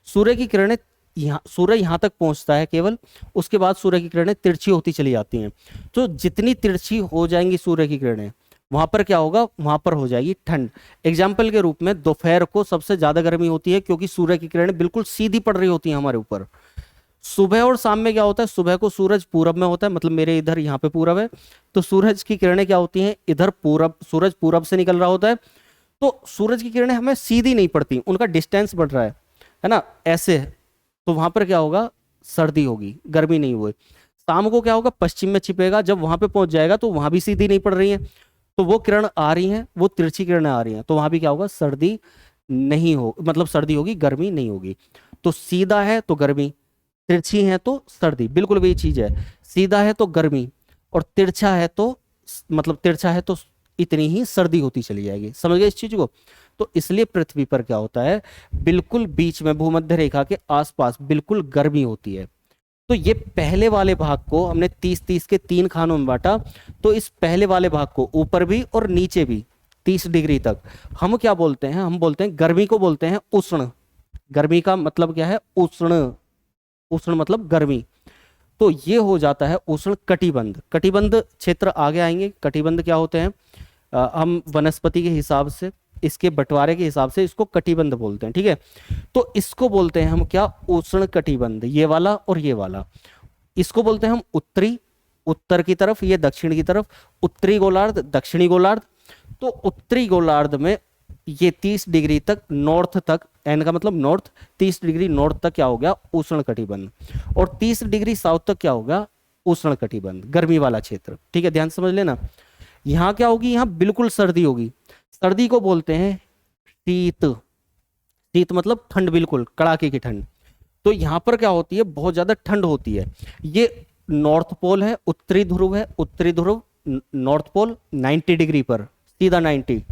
सूर्य की किरणें यहाँ, सूर्य यहाँ तक पहुंचता है केवल, उसके बाद सूर्य की किरणें तिरछी होती चली जाती हैं। तो जितनी तिरछी हो जाएंगी सूर्य की किरणें, वहां पर क्या होगा, वहां पर हो जाएगी ठंड। एग्जाम्पल के रूप में दोपहर को सबसे ज्यादा गर्मी होती है, क्योंकि सूर्य की किरणें बिल्कुल सीधी पड़ रही होती हैं हमारे ऊपर। सुबह और शाम में क्या होता है, सुबह को सूरज पूरब में होता है, मतलब मेरे इधर यहाँ पे पूरब है, तो सूरज की किरणें क्या होती हैं, इधर पूरब, सूरज पूरब से निकल रहा होता है, तो सूरज की किरणें हमें सीधी नहीं पड़ती, उनका डिस्टेंस बढ़ रहा है ना, ऐसे। तो वहां पर क्या होगा, सर्दी होगी, गर्मी नहीं हुई। शाम को क्या होगा, पश्चिम में छिपेगा, जब वहां पे पहुंच जाएगा तो वहां भी सीधी नहीं पड़ रही है, तो वो किरण आ रही हैं, वो तिरछी किरणें आ रही हैं, तो वहां भी क्या होगा, सर्दी नहीं हो, मतलब सर्दी होगी, गर्मी नहीं होगी। तो सीधा है तो गर्मी, तिरछी है तो सर्दी, बिल्कुल वही चीज है। सीधा है तो गर्मी, और तिरछा है तो, मतलब तिरछा है तो इतनी ही सर्दी होती चली जाएगी। समझ गए इस चीज को? तो इसलिए पृथ्वी पर क्या होता है, बिल्कुल बीच में भूमध्य रेखा के आसपास बिल्कुल गर्मी होती है। तो ये पहले वाले भाग को हमने 30-30 के 3 खानों में बांटा, तो इस पहले वाले भाग को ऊपर भी और नीचे भी 30 डिग्री तक हम क्या बोलते हैं, हम बोलते हैं, गर्मी को बोलते हैं उष्ण। गर्मी का मतलब क्या है, उष्ण, उष्ण मतलब गर्मी। तो ये हो जाता है उष्ण कटिबंध। कटिबंध क्षेत्र आगे आएंगे, कटिबंध क्या होते हैं, हम वनस्पति के हिसाब से, इसके बंटवारे के हिसाब से इसको कटिबंध बोलते हैं, ठीक है। तो इसको बोलते हैं हम क्या, उष्ण कटिबंध, ये वाला और ये वाला। इसको बोलते हैं हम उत्तरी, उत्तर की तरफ, ये दक्षिण की तरफ, उत्तरी गोलार्ध, दक्षिणी गोलार्ध। तो उत्तरी गोलार्ध में ये 30 डिग्री तक नॉर्थ तक, एन का मतलब नॉर्थ, 30 डिग्री नॉर्थ तक क्या हो गया, उष्ण कटिबंध, और 30 डिग्री साउथ तक क्या होगा, उष्ण कटिबंध, गर्मी वाला क्षेत्र, ठीक है। ध्यान समझ लेना, यहाँ क्या होगी, यहाँ बिल्कुल सर्दी होगी। सर्दी को बोलते हैं शीत, शीत मतलब ठंड, बिल्कुल कड़ाके की ठंड। तो यहाँ पर क्या होती है, बहुत ज्यादा ठंड होती है। ये नॉर्थ पोल है, उत्तरी ध्रुव है, उत्तरी ध्रुव, नॉर्थ पोल 90 डिग्री पर, सीधा 90,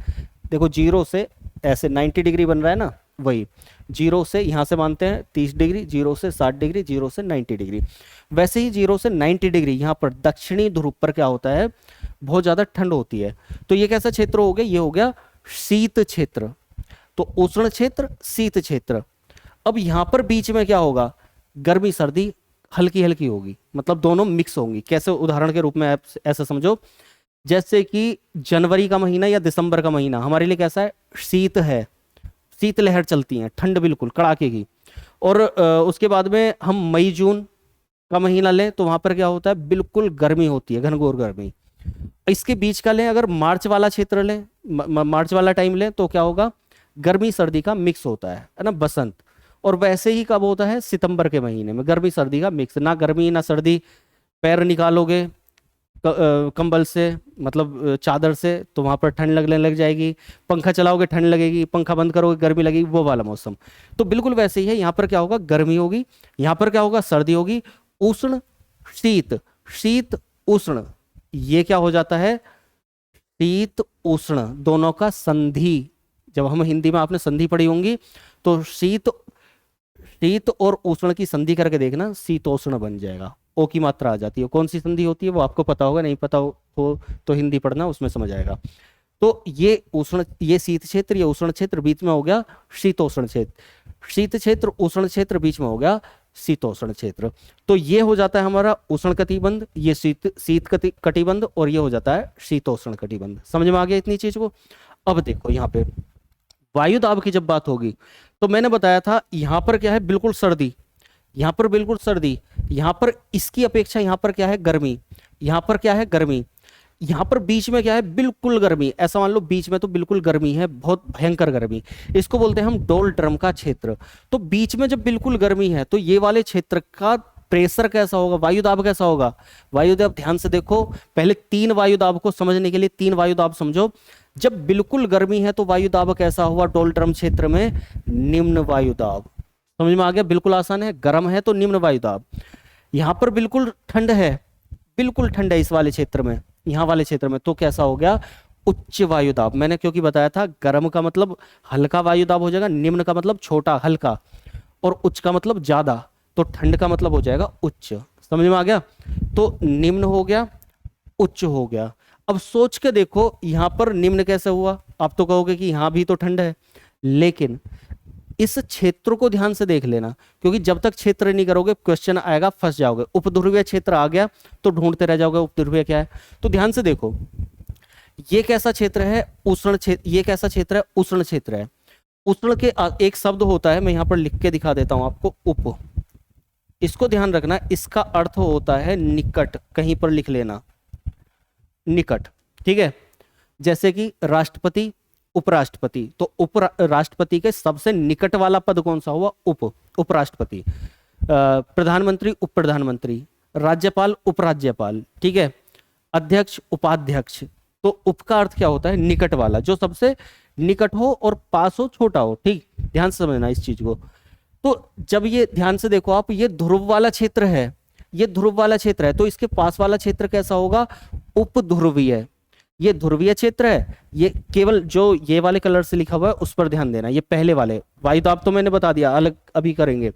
देखो जीरो से ऐसे 90 डिग्री बन रहा है ना, वही जीरो से यहाँ से मानते हैं 30 डिग्री, जीरो से 60 डिग्री, जीरो से 90 डिग्री। वैसे ही जीरो से 90 डिग्री यहाँ पर दक्षिणी ध्रुव पर क्या होता है, बहुत ज्यादा ठंड होती है। तो ये कैसा क्षेत्र हो गया, ये हो गया शीत क्षेत्र। तो उष्ण क्षेत्र, शीत क्षेत्र। अब यहां पर बीच में क्या होगा, गर्मी सर्दी हल्की हल्की होगी, मतलब दोनों मिक्स होंगी। कैसे, उदाहरण के रूप में आप ऐसा समझो, जैसे कि जनवरी का महीना या दिसंबर का महीना हमारे लिए कैसा है, शीत है, शीत लहर चलती है, ठंड बिल्कुल कड़ाके की। और उसके बाद में हम मई जून का महीना लें तो वहां पर क्या होता है, बिल्कुल गर्मी होती है, घनघोर गर्मी। इसके बीच का लें, अगर मार्च वाला क्षेत्र लें, मार्च वाला टाइम लें, तो क्या होगा, गर्मी सर्दी का मिक्स होता है ना, बसंत। और वैसे ही कब होता है, सितंबर के महीने में गर्मी सर्दी का मिक्स, ना गर्मी ना सर्दी, पैर निकालोगे कंबल से, मतलब चादर से, तो वहां पर ठंड लगने लग जाएगी। पंखा चलाओगे ठंड लगेगी, पंखा बंद करोगे गर्मी लगेगी, वो वाला मौसम। तो बिल्कुल वैसे ही है, यहाँ पर क्या होगा, गर्मी होगी, यहाँ पर क्या होगा, सर्दी होगी। उष्ण शीत, शीत उष्ण, ये क्या हो जाता है, शीत उष्ण दोनों का संधि। जब हम हिंदी में आपने संधि पढ़ी होंगी, तो शीत, शीत और उष्ण की संधि करके देखना, शीतोष्ण बन जाएगा। ओ की मात्रा आ जाती है। कौन सी संधि होती है वो आपको पता होगा, नहीं पता हो तो हिंदी पढ़ना, उसमें समझ आएगा। तो ये उष्ण, ये शीत क्षेत्र, ये उष्ण क्षेत्र, बीच में हो गया शीतोष्ण क्षेत्र। शीत क्षेत्र उष्ण क्षेत्र, बीच में हो गया शीतोष्ण क्षेत्र। तो ये हो जाता है हमारा उष्ण कटिबंध, ये कटिबंध, और ये हो जाता है शीतोष्ण कटिबंध। समझ में आ गया इतनी चीज को। अब देखो यहाँ पे वायु दाब की जब बात होगी, तो मैंने बताया था यहां पर क्या है, बिल्कुल सर्दी, यहां पर बिल्कुल सर्दी, यहां पर इसकी अपेक्षा यहां पर क्या है, गर्मी, यहां पर क्या है, गर्मी, यहां पर बीच में क्या है, बिल्कुल गर्मी। ऐसा मान लो बीच में तो बिल्कुल गर्मी है, बहुत भयंकर गर्मी, इसको बोलते हैं हम डोल ड्रम का क्षेत्र। तो बीच में जब बिल्कुल गर्मी है, तो ये वाले क्षेत्र का प्रेशर कैसा होगा, वायु दाब कैसा होगा। वायु दाब ध्यान से देखो, पहले तीन वायु दाब को समझने के लिए तीन वायु दाब समझो। जब बिल्कुल गर्मी है तो वायु दाब कैसा हुआ डोल ड्रम क्षेत्र में, निम्न वायु दाब। समझ में आ गया, बिल्कुल आसान है। गर्म है तो निम्न वायु दाब। यहां पर बिल्कुल ठंड है, बिल्कुल ठंड है इस वाले क्षेत्र में, यहां वाले क्षेत्र में, तो कैसा हो गया, उच्च वायु दाब। मैंने क्योंकि बताया था गर्म का मतलब हल्का वायु दाब हो जाएगा, निम्न का मतलब छोटा हल्का, और उच्च का मतलब ज्यादा, तो ठंड का मतलब हो जाएगा उच्च। समझ में आ गया। तो निम्न हो गया, उच्च हो गया। अब सोच के देखो यहां पर निम्न कैसे हुआ। आप तो कहोगे कि यहां भी तो ठंड है, लेकिन इस क्षेत्र को ध्यान से देख लेना, क्योंकि जब तक क्षेत्र नहीं करोगे क्वेश्चन आएगा, फंस जाओगे। उपध्रुवीय क्षेत्र आ गया तो ढूंढते रह जाओगे उपध्रुवीय क्या है। तो ध्यान से देखो, ये कैसा क्षेत्र है, उष्ण क्षेत्र, ये कैसा क्षेत्र है, उष्ण क्षेत्र है। उष्ण के एक शब्द होता है, मैं यहां पर लिख के दिखा देता हूं आपको, उप। इसको ध्यान रखना, इसका अर्थ होता है निकट, कहीं पर लिख लेना, निकट, ठीक है। जैसे कि राष्ट्रपति, उपराष्ट्रपति, तो उपराष्ट्रपति के सबसे निकट वाला पद कौन सा हुआ, उपराष्ट्रपति। प्रधानमंत्री, उप प्रधानमंत्री, राज्यपाल, उपराज्यपाल, ठीक है, अध्यक्ष, उपाध्यक्ष। तो उप का अर्थ क्या होता है, निकट वाला, जो सबसे निकट हो और पास हो, छोटा हो, ठीक। ध्यान से समझना इस चीज को। तो जब ये ध्यान से देखो आप, ये ध्रुव वाला क्षेत्र है, ये ध्रुव वाला क्षेत्र है, तो इसके पास वाला क्षेत्र कैसा होगा, उपध्रुवीय। ये ध्रुवीय क्षेत्र है। ये केवल जो ये वाले कलर से लिखा हुआ है उस पर ध्यान देना, ये पहले वाले वायु दाब तो मैंने बता दिया, अलग अभी करेंगे।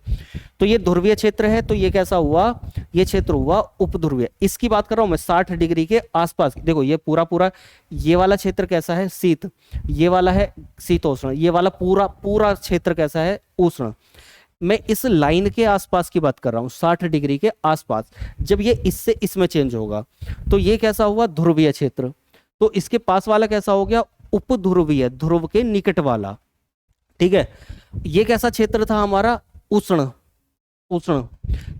तो ये ध्रुवीय क्षेत्र है, तो ये कैसा हुआ, ये क्षेत्र हुआ उपध्रुवीय। इसकी बात कर रहा हूं मैं 60 डिग्री के आसपास। देखो ये पूरा पूरा, ये वाला क्षेत्र कैसा है, शीत, ये वाला है शीतोष्ण, ये वाला पूरा पूरा क्षेत्र कैसा है, उष्ण। मैं इस लाइन के आसपास की बात कर रहा हूं, 60 डिग्री के आसपास। जब ये इससे इसमें चेंज होगा, तो ये कैसा हुआ, ध्रुवीय क्षेत्र। तो इसके पास वाला कैसा हो गया, उपध्रुवीय, ध्रुव के निकट वाला, ठीक है। ये कैसा क्षेत्र था हमारा, उष्ण, उष्ण।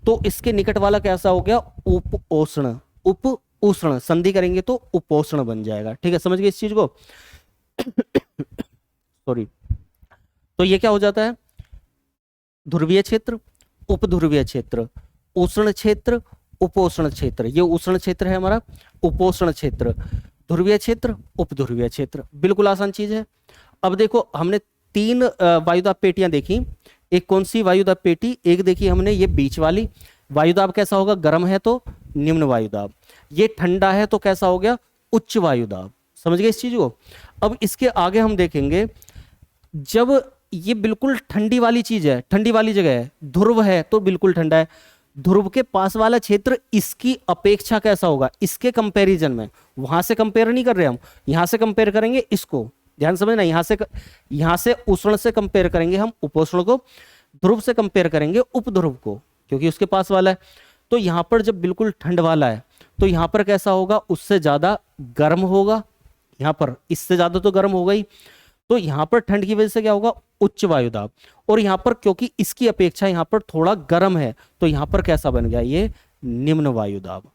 तो इसके निकट वाला कैसा हो गया, उपोष्ण, उप उष्ण, संधि करेंगे तो उपोष्ण बन जाएगा, ठीक है। समझ गए इस चीज को। सॉरी। तो ये क्या हो जाता है, ध्रुवीय क्षेत्र, उपध्रुवीय क्षेत्र, उष्ण क्षेत्र, उपोष्ण क्षेत्र। ये उष्ण क्षेत्र है हमारा, उपोष्ण क्षेत्र, ध्रुवीय क्षेत्र, उपध्रुवीय क्षेत्र। बिल्कुल आसान चीज है। अब देखो हमने तीन वायुदाब पेटियां देखी। एक कौन सी वायुदाब पेटी, एक देखी हमने ये बीच वाली। वायुदाब कैसा होगा, गर्म है तो निम्न वायुदाब, ये ठंडा है तो कैसा हो गया, उच्च वायुदाब। समझ गए इस चीज को। अब इसके आगे हम देखेंगे, जब ये बिल्कुल ठंडी वाली चीज है, ठंडी वाली जगह है, ध्रुव है तो बिल्कुल ठंडा है, ध्रुव के पास वाला क्षेत्र इसकी अपेक्षा कैसा होगा, इसके कंपैरिजन में। वहां से कंपेयर नहीं कर रहे हम, यहां से कंपेयर करेंगे इसको। ध्यान समझना, यहां से उष्ण से कंपेयर करेंगे हम उपोष्ण को, ध्रुव से कंपेयर करेंगे उपध्रुव को, क्योंकि उसके पास वाला है। तो यहां पर जब बिल्कुल ठंड वाला है, तो यहां पर कैसा होगा, उससे ज्यादा गर्म होगा। यहां पर इससे ज्यादा तो गर्म होगा ही। तो यहां पर ठंड की वजह से क्या होगा, उच्च वायुदाब। और यहां पर क्योंकि इसकी अपेक्षा यहां पर थोड़ा गर्म है, तो यहां पर कैसा बन गया, ये निम्न वायुदाब।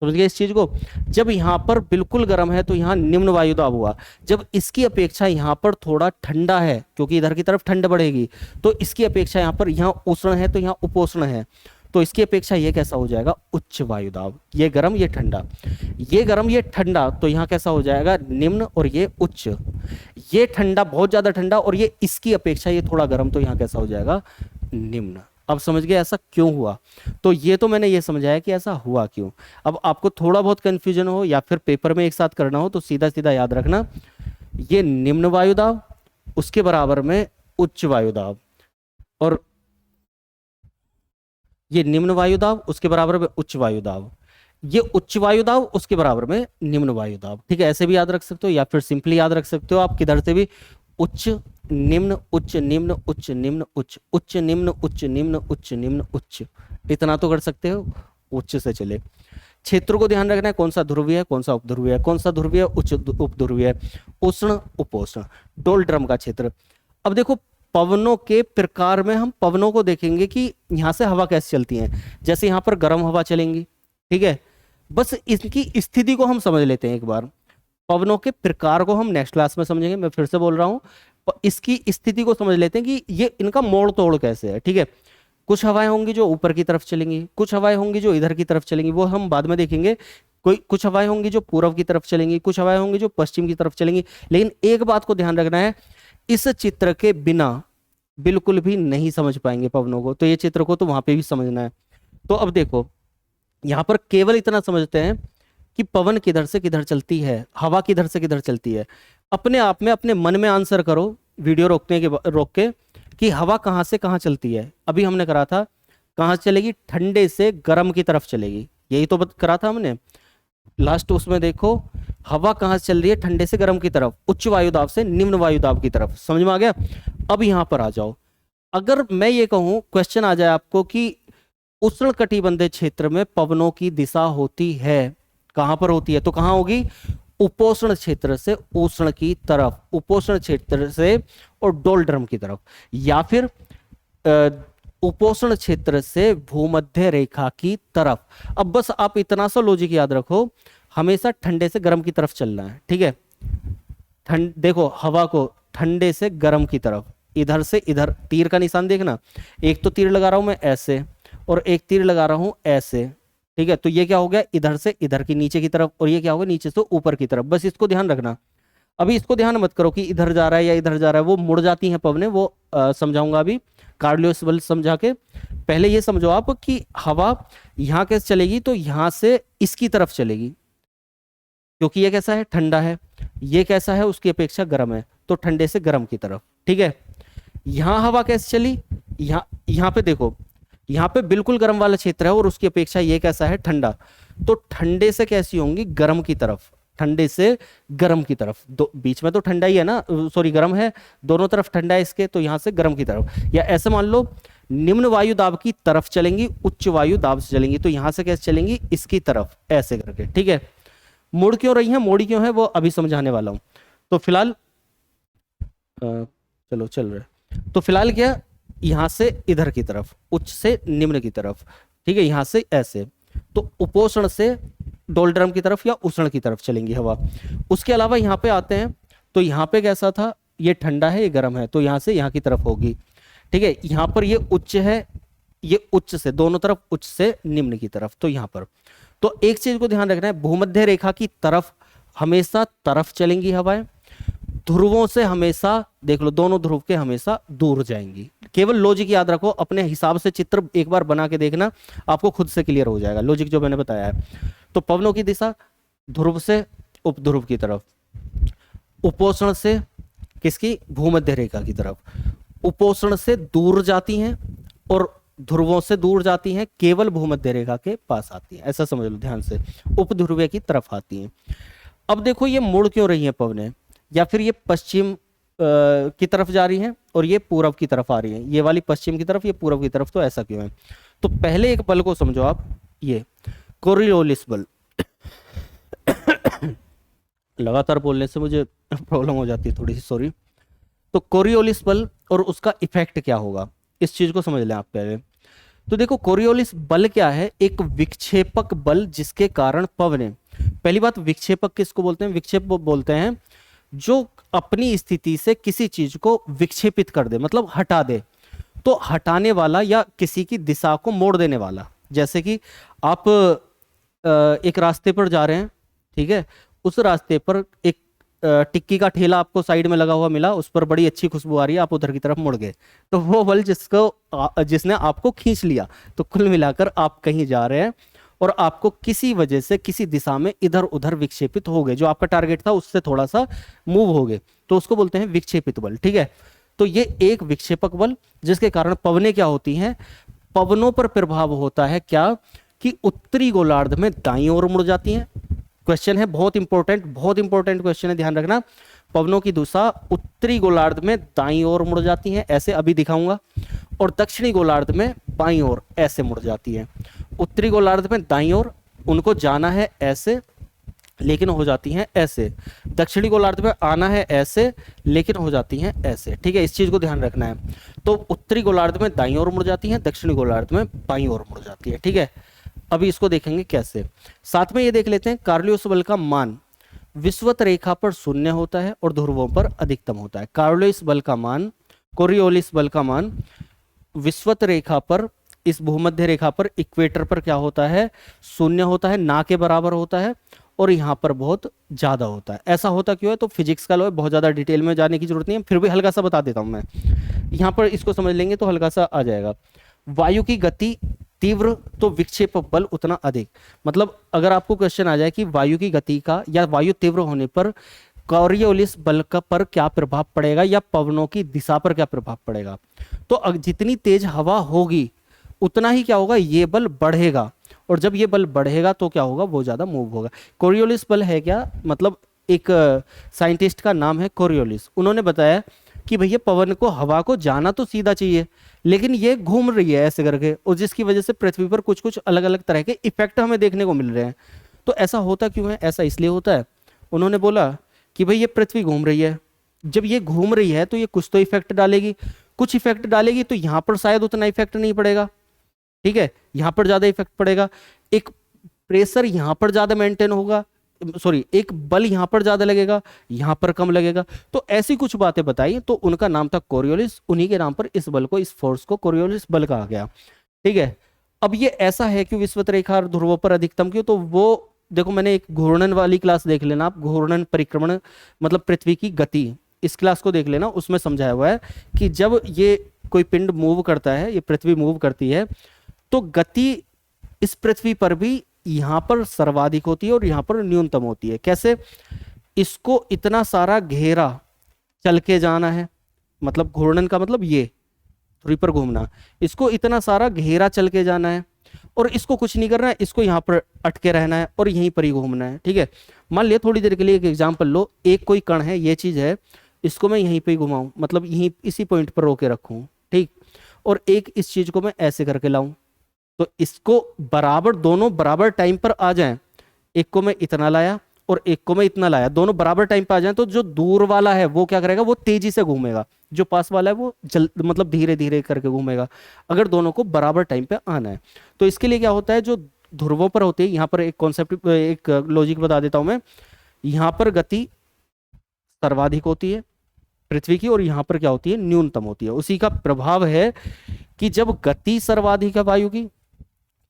समझ गए इस चीज को। जब यहां पर बिल्कुल गर्म है तो यहां निम्न वायुदाब हुआ। जब इसकी अपेक्षा यहां पर थोड़ा ठंडा है, क्योंकि इधर की तरफ ठंड बढ़ेगी, तो इसकी अपेक्षा यहां पर, यहां उष्ण है तो यहां उपोष्ण है, तो इसकी अपेक्षा ये कैसा हो जाएगा, उच्च वायुदाब। ये गर्म ये ठंडा, ये गर्म ये ठंडा, तो यहाँ कैसा हो जाएगा, निम्न, और ये उच्च। ये ठंडा, बहुत ज्यादा ठंडा, और ये इसकी अपेक्षा ये थोड़ा गर्म, तो यहाँ कैसा हो जाएगा, निम्न। अब समझ गए ऐसा क्यों हुआ। तो ये तो मैंने ये समझाया कि ऐसा हुआ क्यों। अब आपको थोड़ा बहुत कंफ्यूजन हो या फिर पेपर में एक साथ करना हो तो सीधा सीधा याद रखना, ये निम्न वायुदाब, उसके बराबर में उच्च वायुदाब, और ये निम्न वायुदाब उसके बराबर में उच्च वायुदाब, ये उच्च वायुदाब उसके बराबर में निम्न वायुदाब। ठीक है, ऐसे भी याद रख सकते हो या फिर सिंपली याद रख सकते हो आप किधर से भी, उच्च निम्न उच्च निम्न उच्च निम्न उच्च, उच्च निम्न उच्च निम्न उच्च निम्न उच्च, इतना तो कर सकते हो। उच्च से चले, क्षेत्र को ध्यान रखना है, कौन सा ध्रुवीय है कौन सा उपध्रुवीय है, कौन सा ध्रुवीय उच्च उपध्रुवीय है, उष्ण उपोष्ण, डोल ड्रम का क्षेत्र। अब देखो पवनों के प्रकार में हम पवनों को देखेंगे कि यहाँ से हवा कैसे चलती है। जैसे यहाँ पर गर्म हवा चलेंगी, ठीक है, बस इसकी स्थिति को हम समझ लेते हैं एक बार। पवनों के प्रकार को हम नेक्स्ट क्लास में समझेंगे, मैं फिर से बोल रहा हूं, इसकी स्थिति को समझ लेते हैं कि ये इनका मोड़ तोड़ कैसे है। ठीक है, कुछ हवाएं होंगी जो ऊपर की तरफ चलेंगी, कुछ हवाएं होंगी जो इधर की तरफ चलेंगी, वो हम बाद में देखेंगे। कुछ हवाएं होंगी जो पूर्व की तरफ चलेंगी, कुछ हवाएं होंगी जो पश्चिम की तरफ चलेंगी। लेकिन एक बात को ध्यान रखना है, इस चित्र के बिना बिल्कुल भी नहीं समझ पाएंगे पवनों को, तो ये चित्र को तो वहां पे भी समझना है। तो अब देखो यहां पर केवल इतना समझते हैं कि पवन किधर से किधर चलती है, हवा किधर से किधर चलती है। अपने आप में अपने मन में आंसर करो वीडियो रोक के कि हवा कहां से कहां चलती है। अभी हमने करा था कहां से चलेगी, ठंडे से गर्म की तरफ चलेगी, यही तो करा था हमने लास्ट। उसमें देखो हवा कहां से चल रही है, ठंडे से गर्म की तरफ, उच्च वायुदाब से निम्न वायुदाब की तरफ। समझ में आ गया। अब यहां पर आ जाओ, अगर मैं ये कहूं, क्वेश्चन आ जाए आपको कि उष्ण कटिबंधीय क्षेत्र में पवनों की दिशा होती है, कहां पर होती है, तो कहां होगी, उपोष्ण क्षेत्र से उष्ण की तरफ, उपोष्ण क्षेत्र से और डोलड्रम की तरफ, या फिर उपोष्ण क्षेत्र से भूमध्य रेखा की तरफ। अब बस आप इतना सा लॉजिक याद रखो, हमेशा ठंडे से गर्म की तरफ चलना है। ठीक है, देखो हवा को ठंडे से गर्म की तरफ, इधर से इधर, तीर का निशान देखना, एक तो तीर लगा रहा हूं मैं ऐसे और एक तीर लगा रहा हूं ऐसे। ठीक है, तो ये क्या हो गया, इधर से इधर की नीचे की तरफ, और ये क्या होगा, नीचे से ऊपर की तरफ। बस इसको ध्यान रखना। अभी इसको ध्यान मत करो कि इधर जा रहा है या इधर जा रहा है, वो मुड़ जाती हैं पवनें, वो समझाऊंगा अभी कार्डियोस बल समझा के। पहले ये समझो आप कि हवा यहाँ कैसे चलेगी, तो यहाँ से इसकी तरफ चलेगी, क्योंकि ये कैसा है, ठंडा है, ये कैसा है, उसकी अपेक्षा गर्म है, तो ठंडे से गर्म की तरफ। ठीक है, यहां हवा कैसे चली, यहाँ पे देखो, यहाँ पे बिल्कुल गर्म वाला क्षेत्र है और उसकी अपेक्षा ये कैसा है, ठंडा, तो ठंडे से कैसी होंगी, गर्म की तरफ, ठंडे से गर्म की तरफ। बीच में तो ठंडा ही है ना, सॉरी गर्म है, दोनों तरफ ठंडा है इसके, तो यहां से गर्म की तरफ। या ऐसे मान लो निम्न वायु दाब की तरफ चलेंगी, उच्च वायु दाब से चलेंगी, तो यहां से कैसे चलेंगी, इसकी तरफ, ऐसे करके। ठीक है, मुड़ क्यों रही है, मोड़ी क्यों है, वो अभी समझाने वाला हूं। तो फिलहाल चलो चल रहे, तो फिलहाल क्या, यहां से इधर की तरफ, उच्च से निम्न की तरफ। ठीक है, यहां से ऐसे, तो उपोष्ण से डोलड्रम की तरफ या उष्ण की तरफ चलेंगी हवा। उसके अलावा यहाँ पे आते हैं, तो यहाँ पे कैसा था, ये ठंडा है ये गर्म है, तो यहाँ से यहाँ की तरफ होगी। ठीक है, यहाँ पर ये उच्च है, ये उच्च से, दोनों तरफ उच्च से निम्न की तरफ, तो यहाँ पर। तो एक चीज को ध्यान रखना है, भूमध्य रेखा की तरफ हमेशा तरफ चलेंगी हवाएं, ध्रुवों से हमेशा देख लो, दोनों ध्रुव के हमेशा दूर जाएंगी। केवल लॉजिक याद रखो, अपने हिसाब से चित्र एक बार बना के देखना, आपको खुद से क्लियर हो जाएगा लॉजिक जो मैंने बताया है। तो पवनों की दिशा ध्रुव से उपध्रुव की तरफ, उपोष्ण से किसकी, भूमध्य रेखा की तरफ, उपोष्ण से दूर जाती हैं और ध्रुवों से दूर जाती हैं, केवल भूमध्य रेखा के पास आती हैं, ऐसा समझ लो ध्यान से, उपध्रुवीय की तरफ आती हैं। अब देखो ये मुड़ क्यों रही है पवनें, या फिर ये पश्चिम की तरफ जा रही हैं और ये पूर्व की तरफ आ रही हैं, ये वाली पश्चिम की तरफ, ये पूर्व की तरफ, तो ऐसा क्यों है। तो पहले एक बल को समझो आप, ये कोरियोलिस बल। लगातार बोलने से मुझे प्रॉब्लम हो जाती है थोड़ी सी, सॉरी। तो कोरियोलिस बल और उसका इफेक्ट क्या होगा, इस चीज को समझ लें आप पहले। तो देखो कोरियोलिस बल क्या है, एक विक्षेपक बल जिसके कारण पवनें, पहली बात विक्षेपक किसको बोलते हैं, विक्षेप बोलते हैं जो अपनी स्थिति से किसी चीज को विक्षेपित कर दे, मतलब हटा दे। तो हटाने वाला या किसी की दिशा को मोड़ देने वाला। जैसे कि आप एक रास्ते पर जा रहे हैं, ठीक है, उस रास्ते पर एक टिक्की का ठेला आपको साइड में लगा हुआ मिला, उस पर बड़ी अच्छी खुशबू आ रही है, आप उधर की तरफ मुड़ गए, तो वो बल जिसने आपको खींच लिया। तो कुल मिलाकर आप कहीं जा रहे हैं और आपको किसी वजह से किसी दिशा में इधर उधर विक्षेपित हो गए, जो आपका टारगेट था उससे थोड़ा सा मूव हो गए, तो उसको बोलते हैं विक्षेपित बल। ठीक है, तो ये एक विक्षेपक बल, जिसके कारण पवनें क्या होती हैं, पवनों पर प्रभाव होता है क्या, कि उत्तरी गोलार्ध में दाईं ओर मुड़ जाती हैं। क्वेश्चन है बहुत इंपॉर्टेंट, बहुत इंपॉर्टेंट क्वेश्चन है, ध्यान रखना। पवनों की दिशा उत्तरी गोलार्ध में दाईं ओर मुड़ जाती हैं, ऐसे अभी दिखाऊंगा, और दक्षिणी गोलार्ध में बाईं ओर ऐसे मुड़ जाती है। उत्तरी गोलार्ध में दाईं ओर उनको जाना है ऐसे, लेकिन हो जाती हैं ऐसे। दक्षिणी गोलार्ध में आना है ऐसे, लेकिन हो जाती हैं ऐसे। ठीक है, इस चीज को ध्यान रखना है। तो उत्तरी गोलार्ध में दाईं ओर मुड़ जाती हैं, दक्षिणी गोलार्ध में बाईं ओर मुड़ जाती है। ठीक है, अभी इसको देखेंगे कैसे। साथ में ये देख लेते हैं, कार्लियोस बल का मान विषुवत रेखा पर शून्य होता है और ध्रुवों पर अधिकतम होता है। कार्लियोस बल का मान, कोरियोलिस बल का मान विषुवत रेखा पर, इस भूमध्य रेखा पर, इक्वेटर पर क्या होता है, शून्य होता है, ना के बराबर होता है, और यहाँ पर बहुत ज्यादा होता है। ऐसा होता क्यों है, तो फिजिक्स का लॉ है, बहुत ज्यादा डिटेल में जाने की जरूरत नहीं है, फिर भी हल्का सा बता देता हूं मैं। यहाँ पर इसको समझ लेंगे तो हल्का सा आ जाएगा। वायु की गति तीव्र तो विक्षेपक बल उतना अधिक। मतलब अगर आपको क्वेश्चन आ जाए कि वायु की गति का या वायु तीव्र होने पर कॉरियोलिस बल का पर क्या प्रभाव पड़ेगा, या पवनों की दिशा पर क्या प्रभाव पड़ेगा, तो जितनी तेज हवा होगी उतना ही क्या होगा, ये बल बढ़ेगा, और जब ये बल बढ़ेगा तो क्या होगा, वो ज्यादा मूव होगा। कोरियोलिस बल है क्या, मतलब एक साइंटिस्ट का नाम है कोरियोलिस, उन्होंने बताया कि भैया पवन को, हवा को जाना तो सीधा चाहिए, लेकिन ये घूम रही है ऐसे करके, और जिसकी वजह से पृथ्वी पर कुछ कुछ अलग अलग तरह के इफेक्ट हमें देखने को मिल रहे हैं। तो ऐसा होता क्यों है, ऐसा इसलिए होता है, उन्होंने बोला कि भाई ये पृथ्वी घूम रही है, जब ये घूम रही है तो ये कुछ तो इफेक्ट डालेगी, कुछ इफेक्ट डालेगी, तो यहां पर शायद उतना इफेक्ट नहीं पड़ेगा, ठीक है, यहां पर ज्यादा इफेक्ट पड़ेगा। एक प्रेशर यहां पर ज्यादा मेंटेन होगा, सॉरी, एक बल यहां पर ज्यादा लगेगा, यहां पर कम लगेगा। तो ऐसी कुछ बातें बताई, तो उनका नाम था कोरियोलिस, उन्हीं के नाम पर इस बल को, इस फोर्स को कोरियोलिस बल कहा गया। ठीक है, अब ये ऐसा है कि विषुवत रेखा और ध्रुवों पर अधिकतम क्यों, तो वो देखो, मैंने एक घूर्णन वाली क्लास देख लेना आप, घूर्णन परिक्रमण मतलब पृथ्वी की गति, इस क्लास को देख लेना, उसमें समझाया हुआ है कि जब ये कोई पिंड मूव करता है, ये पृथ्वी मूव करती है, तो गति इस पृथ्वी पर भी यहां पर सर्वाधिक होती है और यहां पर न्यूनतम होती है। कैसे, इसको इतना सारा घेरा चल के जाना है, मतलब घूर्णन का मतलब ये धुरी पर घूमना, इसको इतना सारा घेरा चल के जाना है, और इसको कुछ नहीं करना है, इसको यहां पर अटके रहना है और यहीं पर ही घूमना है। ठीक है, मान लिया थोड़ी देर के लिए एक एग्जांपल लो, एक कोई कण है, ये चीज है, इसको मैं यहीं पे ही घुमाऊं, मतलब यहीं इसी पॉइंट पर रोके रखूं, ठीक, और एक इस चीज को मैं ऐसे करके लाऊं, तो इसको बराबर, दोनों बराबर टाइम पर आ जाएं, एक को मैं इतना लाया और एक को मैं इतना लाया, दोनों बराबर टाइम पर आ जाएं, तो जो दूर वाला है वो क्या करेगा, वो तेजी से घूमेगा, जो पास वाला है वो मतलब धीरे धीरे करके घूमेगा, अगर दोनों को बराबर टाइम पे आना है। तो इसके लिए क्या होता है, जो ध्रुवों पर होती है, यहाँ पर एक कॉन्सेप्ट, एक लॉजिक बता देता हूं मैं, यहाँ पर गति सर्वाधिक होती है पृथ्वी की, और यहाँ पर क्या होती है, न्यूनतम होती है। उसी का प्रभाव है कि जब गति सर्वाधिक है वायु की,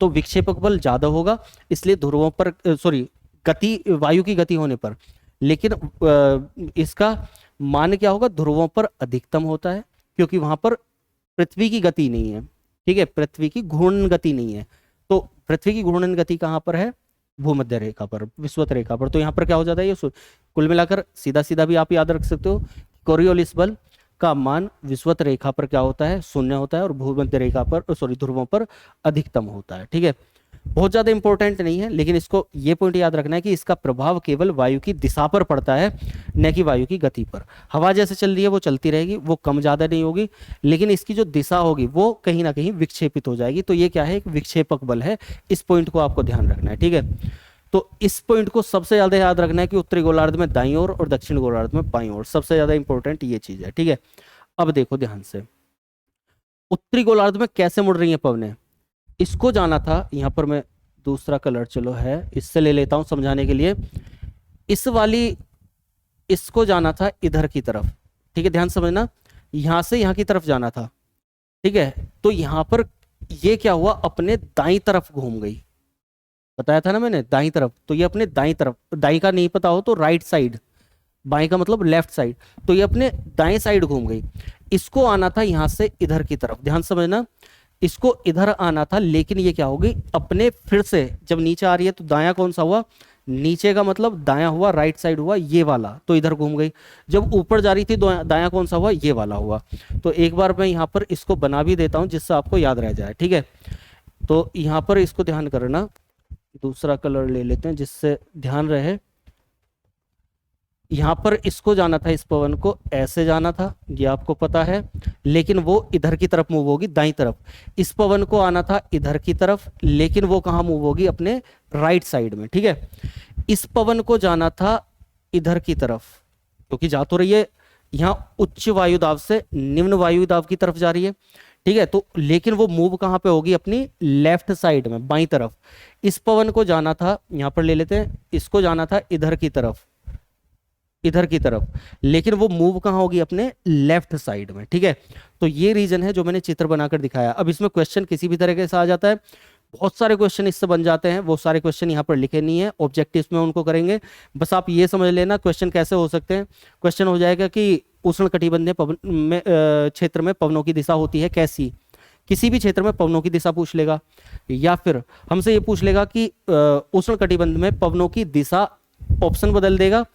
तो विक्षेपक बल ज्यादा होगा, इसलिए ध्रुवों पर, सॉरी, गति, वायु की गति होने पर, लेकिन इसका मान क्या होगा, ध्रुवों पर अधिकतम होता है, क्योंकि वहां पर पृथ्वी की गति नहीं है। ठीक है, पृथ्वी की घूर्णन गति नहीं है, तो पृथ्वी की घूर्णन गति कहां पर है, भूमध्य रेखा पर, विषुवत रेखा पर, तो यहाँ पर क्या हो जाता है, ये कुल मिलाकर सीधा सीधा भी आप याद रख सकते हो, कोरियोलिस बल का मान विषुवत रेखा पर क्या होता है, शून्य होता है, और भूमध्य रेखा पर, सॉरी, ध्रुवों पर अधिकतम होता है। ठीक है, बहुत ज्यादा इंपॉर्टेंट नहीं है, लेकिन इसको ये पॉइंट याद रखना है कि इसका प्रभाव केवल वायु की दिशा पर पड़ता है, न कि वायु की गति पर। हवा जैसे चल रही है वो चलती रहेगी, वो कम ज्यादा नहीं होगी, लेकिन इसकी जो दिशा होगी वो कहीं ना कहीं विक्षेपित हो जाएगी, तो ये क्या है, एक विक्षेपक बल है। इस पॉइंट को आपको ध्यान रखना है। ठीक है, तो इस पॉइंट को सबसे ज्यादा याद रखना है कि उत्तरी गोलार्ध में दाईं ओर और दक्षिण गोलार्ध में बाईं ओर, सबसे ज्यादा इंपॉर्टेंट ये चीज है। ठीक है, अब देखो ध्यान से, उत्तरी गोलार्ध में कैसे मुड़ रही है पवनें, इसको जाना था, यहां पर मैं दूसरा कलर चलो है, इससे ले लेता हूं समझाने के लिए, इस वाली, इसको जाना था इधर की तरफ। ठीक है, ध्यान समझना, यहां से यहां की तरफ जाना था, ठीक है, तो यहाँ पर ये क्या हुआ, अपने दाई तरफ घूम गई, बताया था ना मैंने दाई तरफ, तो ये अपने दाई तरफ, दाई का नहीं पता हो तो राइट साइड, बाएं का मतलब लेफ्ट साइड, तो ये अपने दाएं साइड घूम गई। इसको आना था यहां से इधर की तरफ, ध्यान समझना, इसको इधर आना था, लेकिन ये क्या होगी, अपने फिर से जब नीचे आ रही है तो दाया कौन सा हुआ, नीचे का मतलब दाया हुआ, राइट साइड हुआ ये वाला, तो इधर घूम गई। जब ऊपर जा रही थी दाया कौन सा हुआ, ये वाला हुआ। तो एक बार मैं यहाँ पर इसको बना भी देता हूँ जिससे आपको याद रह जाए, ठीक है। तो यहाँ पर इसको ध्यान करना, दूसरा कलर ले लेते हैं जिससे ध्यान रहे। यहाँ पर इसको जाना था, इस पवन को ऐसे जाना था, ये आपको पता है, लेकिन वो इधर की तरफ मूव होगी, दाईं तरफ। इस पवन को आना था इधर की तरफ, लेकिन वो कहाँ मूव होगी, अपने राइट साइड में, ठीक है। इस पवन को जाना था इधर की तरफ, क्योंकि जा तो रही है यहाँ उच्च वायु दाब से निम्न वायु दाब की तरफ जा रही है, ठीक है। तो लेकिन वो मूव कहाँ पे होगी, अपनी लेफ्ट साइड में, बाईं तरफ। इस पवन को जाना था, यहाँ पर ले लेते हैं, इसको जाना था इधर की तरफ, इधर की तरफ, लेकिन वो मूव कहाँ होगी, अपने लेफ्ट साइड में, ठीक है। तो ये रीजन है जो मैंने चित्र बनाकर दिखाया। अब इसमें क्वेश्चन किसी भी तरीके से आ जाता है, बहुत सारे क्वेश्चन इससे बन जाते हैं, वो सारे क्वेश्चन यहाँ पर लिखे नहीं है, ऑब्जेक्टिव्स में उनको करेंगे। बस आप ये समझ लेना क्वेश्चन कैसे हो सकते हैं। क्वेश्चन हो जाएगा कि उष्ण कटिबंधीय पवन में क्षेत्र में पवनों की दिशा होती है कैसी, किसी भी क्षेत्र में पवनों की दिशा पूछ लेगा, या फिर हमसे ये पूछ लेगा कि उष्ण कटिबंध में पवनों की दिशा, ऑप्शन बदल देगा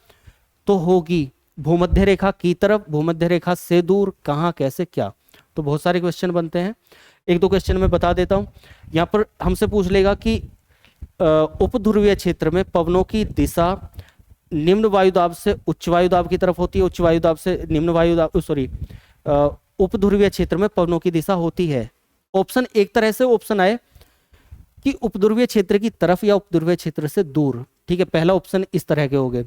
तो होगी भूमध्य रेखा की तरफ, भूमध्य रेखा से दूर, कहाँ, कैसे, क्या। तो बहुत सारे क्वेश्चन बनते हैं, एक दो क्वेश्चन मैं बता देता हूं। यहाँ पर हमसे पूछ लेगा कि उपध्रुवीय क्षेत्र में पवनों की दिशा निम्न वायुदाब से उच्च वायुदाब की तरफ होती है, उच्च वायुदाब से निम्न वायुदाब, सॉरी, उपध्रुवीय क्षेत्र में पवनों की दिशा होती है। ऑप्शन एक तरह से ऑप्शन आए कि उपध्रुवीय क्षेत्र की तरफ या उपध्रुवीय क्षेत्र से दूर, ठीक है, पहला ऑप्शन इस तरह के हो गए।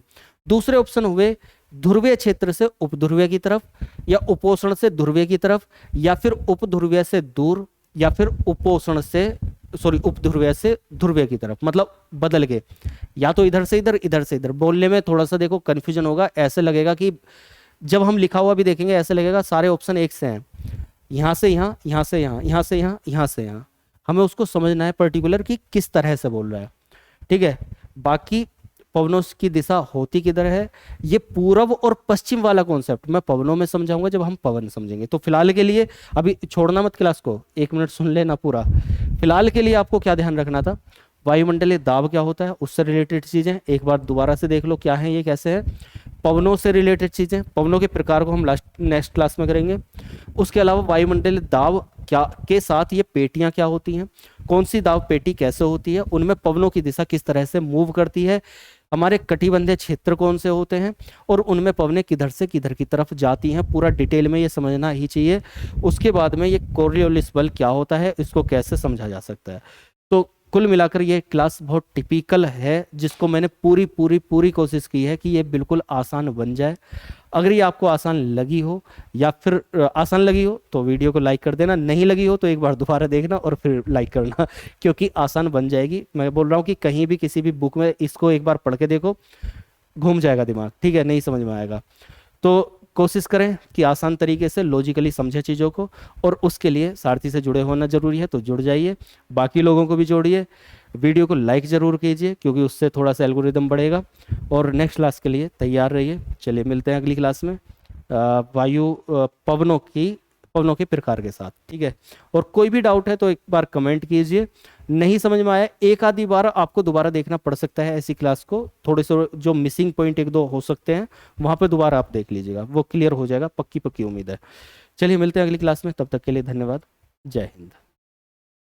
दूसरे ऑप्शन हुए ध्रुवीय क्षेत्र से उपध्रुवीय की तरफ, या उपोष्ण से ध्रुवीय की तरफ, या फिर उपध्रुवीय से दूर, या फिर उपोष्ण से, सॉरी, उपध्रुवीय से ध्रुवीय की तरफ, मतलब बदल के, या तो इधर से इधर, इधर से इधर। बोलने में थोड़ा सा देखो कंफ्यूजन होगा, ऐसे लगेगा कि जब हम लिखा हुआ भी देखेंगे ऐसे लगेगा सारे ऑप्शन एक से हैं, यहाँ से यहाँ, यहाँ से यहाँ, यहाँ से यहाँ, यहाँ से यहाँ। हमें उसको समझना है पर्टिकुलर कि किस तरह से बोल रहा है, ठीक है। बाकी पवनों की दिशा होती किधर है, ये पूर्व और पश्चिम वाला कॉन्सेप्ट मैं पवनों में समझाऊंगा जब हम पवन समझेंगे। तो फिलहाल के लिए, अभी छोड़ना मत क्लास को, 1 मिनट सुन लेना पूरा। फिलहाल के लिए आपको क्या ध्यान रखना था, वायुमंडलीय दाब क्या होता है, उससे रिलेटेड चीजें एक बार दोबारा से देख लो क्या है, ये कैसे है। पवनों से रिलेटेड चीजें, पवनों के प्रकार को हम नेक्स्ट क्लास में करेंगे। उसके अलावा वायुमंडलीय दाब क्या के साथ ये पेटियां क्या होती हैं, कौन सी दाब पेटी कैसे होती है, उनमें पवनों की दिशा किस तरह से मूव करती है, हमारे कटिबंधीय क्षेत्र कौन से होते हैं, और उनमें पवनें किधर से किधर की तरफ जाती हैं, पूरा डिटेल में ये समझना ही चाहिए। उसके बाद में ये कोरियोलिस बल क्या होता है, इसको कैसे समझा जा सकता है। तो कुल मिलाकर ये क्लास बहुत टिपिकल है, जिसको मैंने पूरी पूरी पूरी कोशिश की है कि ये बिल्कुल आसान बन जाए। अगर ये आपको आसान लगी हो, या फिर आसान लगी हो तो वीडियो को लाइक कर देना, नहीं लगी हो तो एक बार दोबारा देखना और फिर लाइक करना, क्योंकि आसान बन जाएगी। मैं बोल रहा हूँ कि कहीं भी किसी भी बुक में इसको एक बार पढ़ के देखो, घूम जाएगा दिमाग, ठीक है, नहीं समझ में आएगा। तो कोशिश करें कि आसान तरीके से लॉजिकली समझे चीज़ों को, और उसके लिए सारथी से जुड़े होना जरूरी है, तो जुड़ जाइए, बाकी लोगों को भी जोड़िए, वीडियो को लाइक ज़रूर कीजिए क्योंकि उससे थोड़ा सा एल्गोरिदम बढ़ेगा। और नेक्स्ट क्लास के लिए तैयार रहिए। चलिए मिलते हैं अगली क्लास में पवनों के प्रकार के साथ, ठीक है। और कोई भी डाउट है तो एक बार कमेंट कीजिए, नहीं समझ में आया एक आधी बार आपको दोबारा देखना पड़ सकता है ऐसी क्लास को, थोड़े से जो मिसिंग पॉइंट एक दो हो सकते हैं वहां पे दोबारा आप देख लीजिएगा, वो क्लियर हो जाएगा, पक्की पक्की उम्मीद है। चलिए मिलते हैं अगली क्लास में, तब तक के लिए धन्यवाद, जय हिंद।